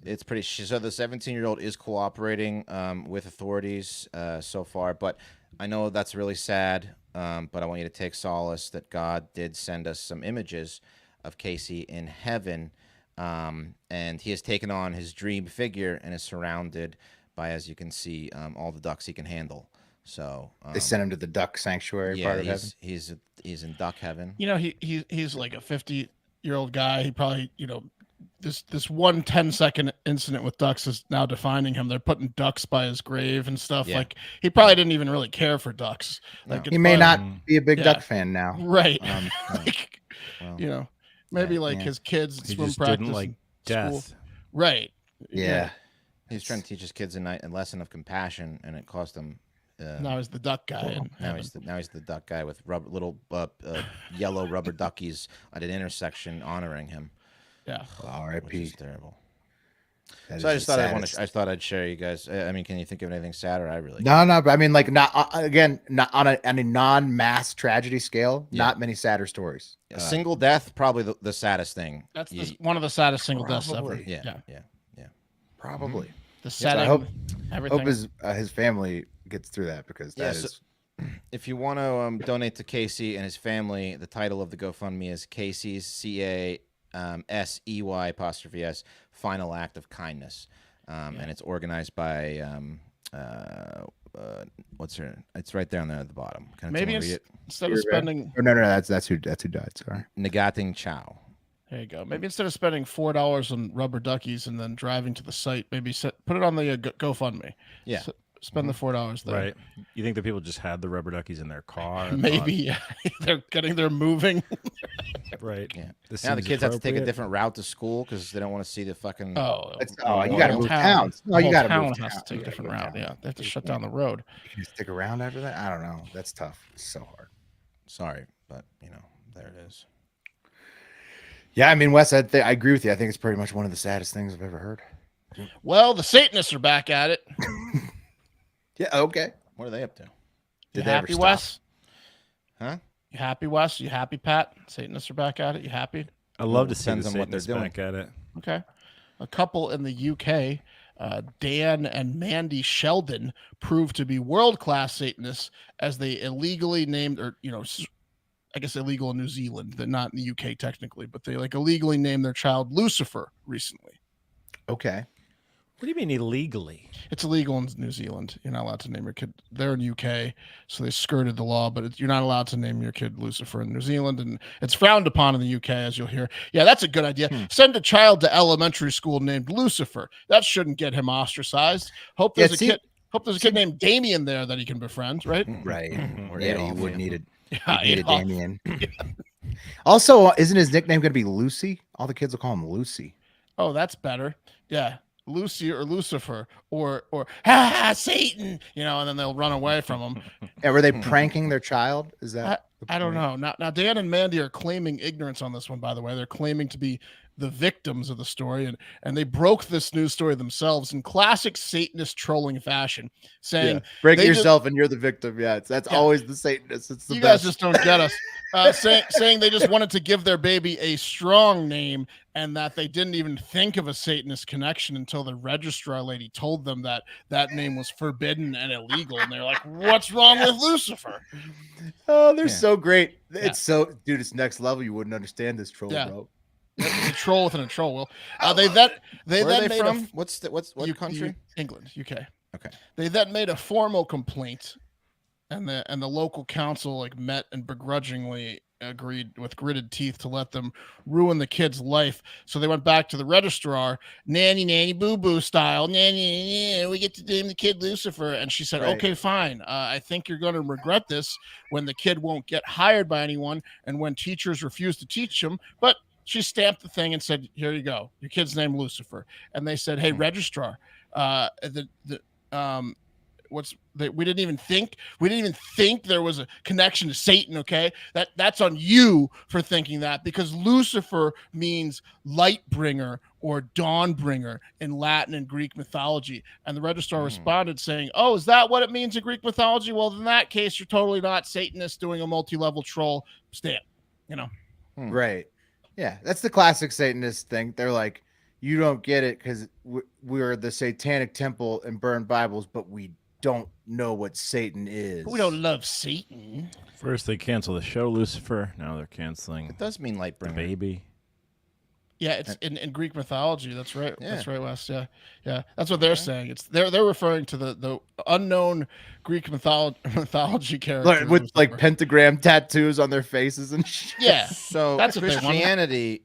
[SPEAKER 4] it's pretty. So the 17-year-old is cooperating with authorities so far, but I know that's really sad. But I want you to take solace that God did send us some images of Casey in heaven, and he has taken on his dream figure and is surrounded by, as you can see, all the ducks he can handle. So
[SPEAKER 1] they sent him to the duck sanctuary part of heaven.
[SPEAKER 4] He's in duck heaven.
[SPEAKER 3] He's like a 50-year-old guy. He probably, this one 10-second incident with ducks is now defining him. They're putting ducks by his grave and stuff.
[SPEAKER 4] Yeah.
[SPEAKER 3] Like, he probably didn't even really care for ducks. Like,
[SPEAKER 1] he may not be a big duck fan now,
[SPEAKER 3] right?
[SPEAKER 4] Well,
[SPEAKER 3] maybe his kids
[SPEAKER 2] he
[SPEAKER 3] swim
[SPEAKER 2] just
[SPEAKER 3] practice,
[SPEAKER 2] didn't like death,
[SPEAKER 3] school. Right?
[SPEAKER 1] Yeah.
[SPEAKER 4] He's trying to teach his kids a lesson of compassion, and it cost him.
[SPEAKER 3] Now he's the duck guy.
[SPEAKER 4] Now he's the duck guy with little yellow rubber duckies at an intersection honoring him.
[SPEAKER 3] Yeah.
[SPEAKER 1] R.I.P.
[SPEAKER 4] Terrible. So I just thought I thought I'd share you guys. I mean, can you think of anything sadder? I really
[SPEAKER 1] no. But I mean, not on a non-mass tragedy scale. Not many sadder stories.
[SPEAKER 4] A single death, probably the saddest thing.
[SPEAKER 3] That's one of the saddest single deaths ever.
[SPEAKER 4] Yeah.
[SPEAKER 1] Probably.
[SPEAKER 3] The setting.
[SPEAKER 1] I hope
[SPEAKER 3] everything.
[SPEAKER 1] his family gets through that, because that is.
[SPEAKER 4] If you want to donate to Casey and his family, the title of the GoFundMe is Casey's CASEY''S Final Act of Kindness, and it's organized by what's her? It's right down there at the bottom.
[SPEAKER 3] Maybe instead of spending.
[SPEAKER 1] No, that's who died. Sorry,
[SPEAKER 4] Negating Chow.
[SPEAKER 3] There you go. Maybe instead of spending $4 on rubber duckies and then driving to the site, maybe put it on the GoFundMe.
[SPEAKER 4] Yeah.
[SPEAKER 3] Spend the $4 there.
[SPEAKER 2] Right. You think the people just had the rubber duckies in their car?
[SPEAKER 3] Maybe. They're moving.
[SPEAKER 2] Right.
[SPEAKER 4] Yeah. Now the kids have to take a different route to school because they don't want to see the fucking.
[SPEAKER 1] you got to move towns.
[SPEAKER 3] No, you got to move. Has to take a different route. Yeah, they have to shut down the road.
[SPEAKER 1] You can stick around after that. I don't know. That's tough. It's so hard.
[SPEAKER 4] Sorry, but there it is.
[SPEAKER 1] Yeah, I mean, Wes, I agree with you. I think it's pretty much one of the saddest things I've ever heard.
[SPEAKER 3] Well, the Satanists are back at it.
[SPEAKER 1] Yeah, okay.
[SPEAKER 4] What are they up to?
[SPEAKER 3] You happy, Wes?
[SPEAKER 4] Huh?
[SPEAKER 3] You happy, Wes? You happy, Pat? Satanists are back at it. You happy?
[SPEAKER 2] I love to see the
[SPEAKER 4] Depends on what they're
[SPEAKER 2] Satanists back at it.
[SPEAKER 3] Okay. A couple in the UK, Dan and Mandy Sheldon, proved to be world-class Satanists as they illegally named, or I guess illegal in New Zealand. They're not in the UK technically, but they illegally named their child Lucifer recently.
[SPEAKER 1] Okay.
[SPEAKER 2] What do you mean illegally?
[SPEAKER 3] It's illegal in New Zealand. You're not allowed to name your kid. They're in UK, so they skirted the law, but you're not allowed to name your kid Lucifer in New Zealand, and it's frowned upon in the UK, as you'll hear. Yeah, that's a good idea. Send a child to elementary school named Lucifer. That shouldn't get him ostracized. Hope there's a kid named Damien there that he can befriend, right?
[SPEAKER 1] Right. Or
[SPEAKER 4] Yeah,
[SPEAKER 1] you would need
[SPEAKER 3] Yeah,
[SPEAKER 1] a Damien. Also, isn't his nickname going to be Lucy? All the kids will call him Lucy.
[SPEAKER 3] Oh, that's better. Yeah. Lucy or Lucifer or Satan, and then they'll run away from him.
[SPEAKER 1] Yeah, were they pranking their child? Is that
[SPEAKER 3] I don't know. Now Dan and Mandy are claiming ignorance on this one, by the way. They're claiming to be the victims of the story, and they broke this news story themselves in classic Satanist trolling fashion, saying
[SPEAKER 1] break yourself and you're the victim. Yeah, that's always the Satanist. It's the
[SPEAKER 3] you
[SPEAKER 1] best.
[SPEAKER 3] guys just don't get us. Saying they just wanted to give their baby a strong name, and that they didn't even think of a Satanist connection until the registrar lady told them that name was forbidden and illegal. And they're like, what's wrong with Lucifer?
[SPEAKER 1] Oh, they're so great. It's so, dude, it's next level. You wouldn't understand this troll, bro.
[SPEAKER 3] A troll within a troll. Well, they then made
[SPEAKER 4] from? What country?
[SPEAKER 3] England, UK.
[SPEAKER 4] Okay.
[SPEAKER 3] They then made a formal complaint, and the local council met and begrudgingly agreed with gritted teeth to let them ruin the kid's life. So they went back to the registrar, nanny boo boo style, nanny, we get to name the kid Lucifer, and she said, okay, fine. I think you're going to regret this when the kid won't get hired by anyone and when teachers refuse to teach him, but she stamped the thing and said, here you go. Your kid's named Lucifer. And they said, hey, registrar, we didn't even think there was a connection to Satan. Okay. That's on you for thinking that, because Lucifer means light bringer or dawn bringer in Latin and Greek mythology. And the registrar responded saying, oh, is that what it means in Greek mythology? Well, in that case, you're totally not Satanist doing a multi-level troll stamp,
[SPEAKER 1] Right. Yeah, that's the classic Satanist thing. They're like, you don't get it because we're the satanic temple and burn Bibles, but we don't know what Satan is.
[SPEAKER 3] We don't love Satan.
[SPEAKER 2] First they cancel the show Lucifer. Now they're canceling.
[SPEAKER 4] It does mean light bringer.
[SPEAKER 2] Baby.
[SPEAKER 3] Yeah, it's in Greek mythology. That's right. Yeah. That's right, Wes. Yeah. That's what they're saying. It's they're referring to the unknown Greek mythology character
[SPEAKER 1] with pentagram tattoos on their faces and shit.
[SPEAKER 3] Yeah.
[SPEAKER 4] So
[SPEAKER 3] that's what
[SPEAKER 4] Christianity.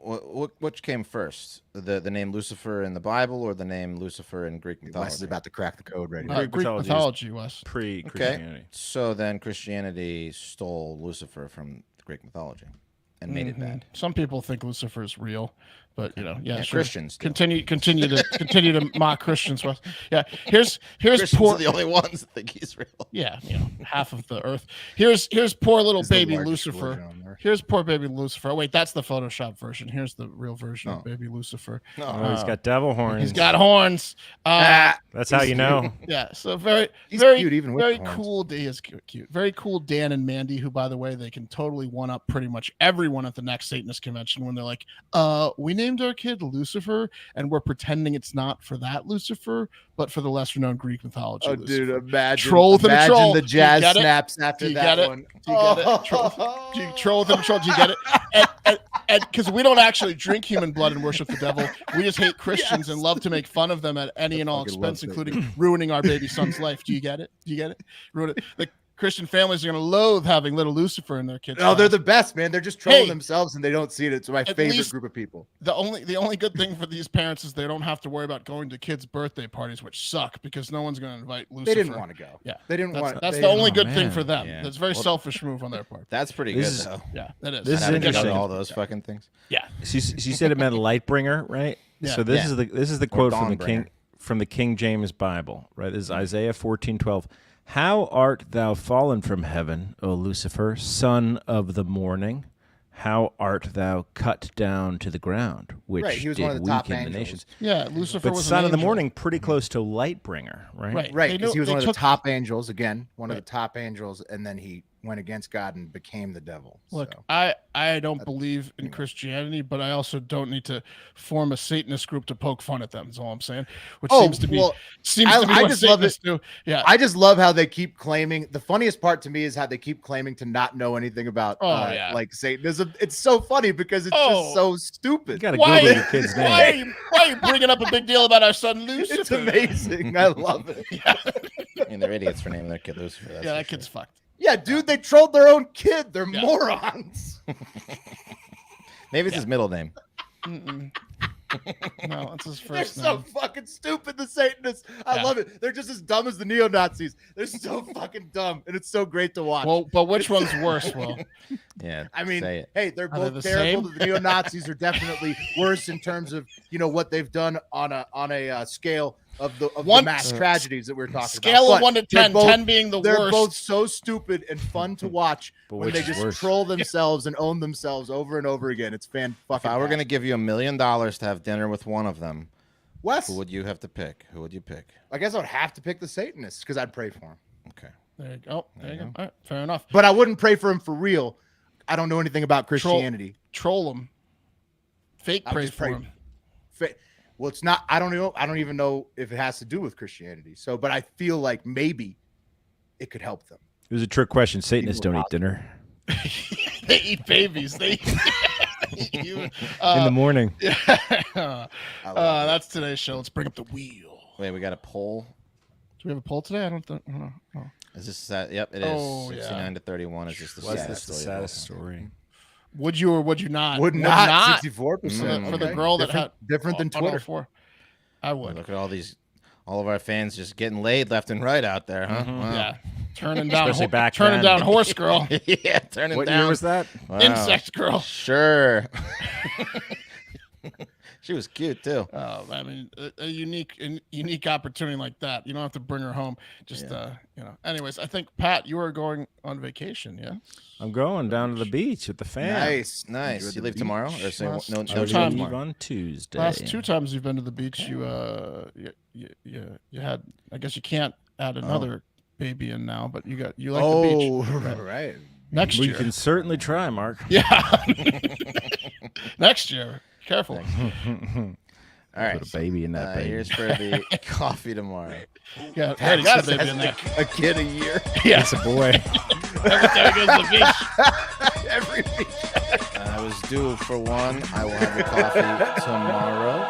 [SPEAKER 4] Which came first, the name Lucifer in the Bible or the name Lucifer in Greek mythology?
[SPEAKER 1] Wes is about to crack the code right now.
[SPEAKER 3] Greek mythology was
[SPEAKER 2] pre-Christianity.
[SPEAKER 4] Okay. So then Christianity stole Lucifer from the Greek mythology and made it bad.
[SPEAKER 3] Some people think Lucifer is real, but sure.
[SPEAKER 4] Christians
[SPEAKER 3] continue to mock Christians. Yeah, here's
[SPEAKER 4] Christians
[SPEAKER 3] poor.
[SPEAKER 4] Are the only ones that think he's real.
[SPEAKER 3] Yeah, half of the earth. Here's poor little baby Lucifer. Here's poor baby Lucifer. Oh, wait, that's the Photoshop version. Here's the real version of baby Lucifer.
[SPEAKER 2] Oh, he's got devil horns.
[SPEAKER 3] He's got horns.
[SPEAKER 2] That's how you know.
[SPEAKER 3] Yeah, so very
[SPEAKER 1] cute, even with
[SPEAKER 3] very
[SPEAKER 1] horns.
[SPEAKER 3] cool. He is cute. Very cool. Dan and Mandy, who, by the way, they can totally one up pretty much everyone at the next Satanist convention when they're like, we named our kid Lucifer, and we're pretending it's not for that Lucifer, but for the lesser known Greek mythology.
[SPEAKER 1] Oh,
[SPEAKER 3] Lucifer.
[SPEAKER 1] dude, imagine
[SPEAKER 3] troll
[SPEAKER 1] the jazz snaps after that one.
[SPEAKER 3] Do you get it? Troll within a troll. Do you get it? And because we don't actually drink human blood and worship the devil, we just hate Christians and love to make fun of them at any and all expense, including ruining our baby son's life. Do you get it? Ruin it. The Christian families are going to loathe having little Lucifer in their kids.
[SPEAKER 1] Oh, they're the best, man. They're just trolling themselves and they don't see it. It's my favorite group of people.
[SPEAKER 3] The only good thing for these parents is they don't have to worry about going to kids' birthday parties, which suck because no one's going to invite Lucifer.
[SPEAKER 1] They didn't want to go.
[SPEAKER 3] Yeah,
[SPEAKER 1] they didn't want.
[SPEAKER 3] That's the only good thing for them. That's a very selfish move on their part.
[SPEAKER 4] That's pretty good, though.
[SPEAKER 3] Yeah, that is.
[SPEAKER 2] This is interesting.
[SPEAKER 4] All those fucking things.
[SPEAKER 3] Yeah.
[SPEAKER 2] She said it meant light bringer, right?
[SPEAKER 3] Yeah.
[SPEAKER 2] So this is the quote from the King James Bible, right? This is Isaiah 14:12. How art thou fallen from heaven, O Lucifer, son of the morning? How art thou cut down to the ground, which
[SPEAKER 1] he was
[SPEAKER 2] did
[SPEAKER 1] one of the top
[SPEAKER 2] weaken the
[SPEAKER 1] angels.
[SPEAKER 2] nations?
[SPEAKER 3] Yeah, Lucifer
[SPEAKER 2] but
[SPEAKER 3] was
[SPEAKER 2] son
[SPEAKER 3] an
[SPEAKER 2] of the
[SPEAKER 3] angel.
[SPEAKER 2] morning, pretty close to light bringer, right?
[SPEAKER 3] Right.
[SPEAKER 1] Right, because he was one of the
[SPEAKER 3] took-
[SPEAKER 1] top angels. Again, one of the top angels, and then he went against God and became the devil.
[SPEAKER 3] Look,
[SPEAKER 1] So.
[SPEAKER 3] I don't believe in Christianity, but I also don't need to form a Satanist group to poke fun at them. That's all I'm saying. Which seems to be what Satanists do. Yeah,
[SPEAKER 1] I just love how they keep claiming. The funniest part to me is how they keep claiming to not know anything about like Satanism. It's so funny because it's just so stupid.
[SPEAKER 2] You gotta Google your kid's name.
[SPEAKER 3] Why are you bringing up a big deal about our son Lucifer?
[SPEAKER 1] It's amazing. I love it.
[SPEAKER 4] I mean, they're idiots for naming their kid Lucifer.
[SPEAKER 3] Yeah, that kid's fucked.
[SPEAKER 1] Yeah, dude, they trolled their own kid. They're morons.
[SPEAKER 4] Maybe it's his middle name.
[SPEAKER 3] No, that's his
[SPEAKER 1] They're
[SPEAKER 3] first
[SPEAKER 1] so
[SPEAKER 3] name.
[SPEAKER 1] fucking stupid, the Satanists. I love it. They're just as dumb as the neo-Nazis. They're so fucking dumb, and it's so great to watch.
[SPEAKER 3] Well, but which one's worse, Will?
[SPEAKER 4] Yeah,
[SPEAKER 1] I mean,
[SPEAKER 4] say it.
[SPEAKER 1] hey, they're
[SPEAKER 3] Are they
[SPEAKER 1] both
[SPEAKER 3] the
[SPEAKER 1] terrible.
[SPEAKER 3] same?
[SPEAKER 1] The neo-Nazis are definitely worse in terms of what they've done on a scale of the mass tragedies that we're talking
[SPEAKER 3] Scale
[SPEAKER 1] about.
[SPEAKER 3] of 1 to 10, 10 being the
[SPEAKER 1] they're
[SPEAKER 3] worst.
[SPEAKER 1] both so stupid and fun to watch when
[SPEAKER 2] which
[SPEAKER 1] they
[SPEAKER 2] is
[SPEAKER 1] just
[SPEAKER 2] worse?
[SPEAKER 1] troll themselves and own themselves over and over again. It's
[SPEAKER 4] If I were going to give you $1 million to have dinner with one of them,
[SPEAKER 1] Wes,
[SPEAKER 4] who would you have to pick? Who would you pick?
[SPEAKER 1] I guess I would have to pick the Satanists because I'd pray for him.
[SPEAKER 4] Okay.
[SPEAKER 3] There you go. There you go. All right, fair enough.
[SPEAKER 1] But I wouldn't pray for him for real. I don't know anything about Christianity.
[SPEAKER 3] Troll him. Fake
[SPEAKER 1] I'll
[SPEAKER 3] pray
[SPEAKER 1] just
[SPEAKER 3] for him.
[SPEAKER 1] Well, it's not. I don't know. I don't even know if it has to do with Christianity. So, but I feel like maybe it could help them.
[SPEAKER 2] It was a trick question. Satanists don't eat dinner
[SPEAKER 3] They eat babies. They eat you.
[SPEAKER 2] in the morning.
[SPEAKER 3] That's today's show. Let's bring up the wheel.
[SPEAKER 4] Wait, we got a poll.
[SPEAKER 3] Do we have a poll today? I don't think. Oh.
[SPEAKER 4] Is this sad? Yep, it is.
[SPEAKER 3] Oh,
[SPEAKER 4] 69 to 31 is just the saddest story.
[SPEAKER 3] Would you or would you not?
[SPEAKER 1] Would not. 64%
[SPEAKER 3] for the girl that had
[SPEAKER 1] different than Twitter.
[SPEAKER 3] 104. I would.
[SPEAKER 4] Look at all of our fans just getting laid left and right out there, huh?
[SPEAKER 3] Mm-hmm.
[SPEAKER 4] Wow.
[SPEAKER 3] Yeah, turning down,
[SPEAKER 2] Especially back
[SPEAKER 3] turning
[SPEAKER 2] then.
[SPEAKER 3] down horse girl.
[SPEAKER 4] Yeah, turning
[SPEAKER 2] What
[SPEAKER 4] down.
[SPEAKER 2] year was that?
[SPEAKER 4] Wow.
[SPEAKER 3] Insect girl.
[SPEAKER 4] Sure. She was cute too.
[SPEAKER 3] Oh, I mean, a unique opportunity like that. You don't have to bring her home. Just Anyways, I think Pat, you are going on vacation. Yeah.
[SPEAKER 2] I'm going down to the beach with the fam.
[SPEAKER 4] Nice. You leave tomorrow, or say
[SPEAKER 3] Last
[SPEAKER 4] no?
[SPEAKER 3] two
[SPEAKER 4] No,
[SPEAKER 3] times.
[SPEAKER 2] Leave on Tuesday.
[SPEAKER 3] Last 2 times you've been to the beach, you had. I guess you can't add another baby in now, but you like the beach.
[SPEAKER 1] Right.
[SPEAKER 3] Next
[SPEAKER 2] We
[SPEAKER 3] year.
[SPEAKER 2] can certainly try, Mark.
[SPEAKER 3] Yeah. Next year. Careful.
[SPEAKER 4] All right.
[SPEAKER 2] Put a baby in that baby.
[SPEAKER 4] Here's for the coffee tomorrow.
[SPEAKER 3] Yeah, Eddie got a baby in there.
[SPEAKER 1] A kid a year.
[SPEAKER 3] Yeah.
[SPEAKER 2] It's a boy.
[SPEAKER 3] Every time he goes to the beach.
[SPEAKER 1] Every week.
[SPEAKER 4] I was due for one. I will have the coffee tomorrow.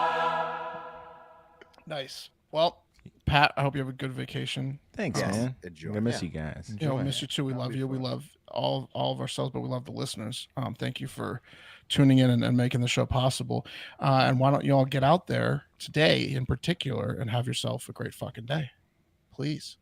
[SPEAKER 3] Nice. Well, Pat, I hope you have a good vacation.
[SPEAKER 2] Thanks, man.
[SPEAKER 1] Enjoy.
[SPEAKER 2] I miss you guys.
[SPEAKER 3] Miss you too. We love you. We love all of ourselves, but we love the listeners. Thank you for tuning in and making the show possible. And why don't you all get out there today in particular and have yourself a great fucking day, please.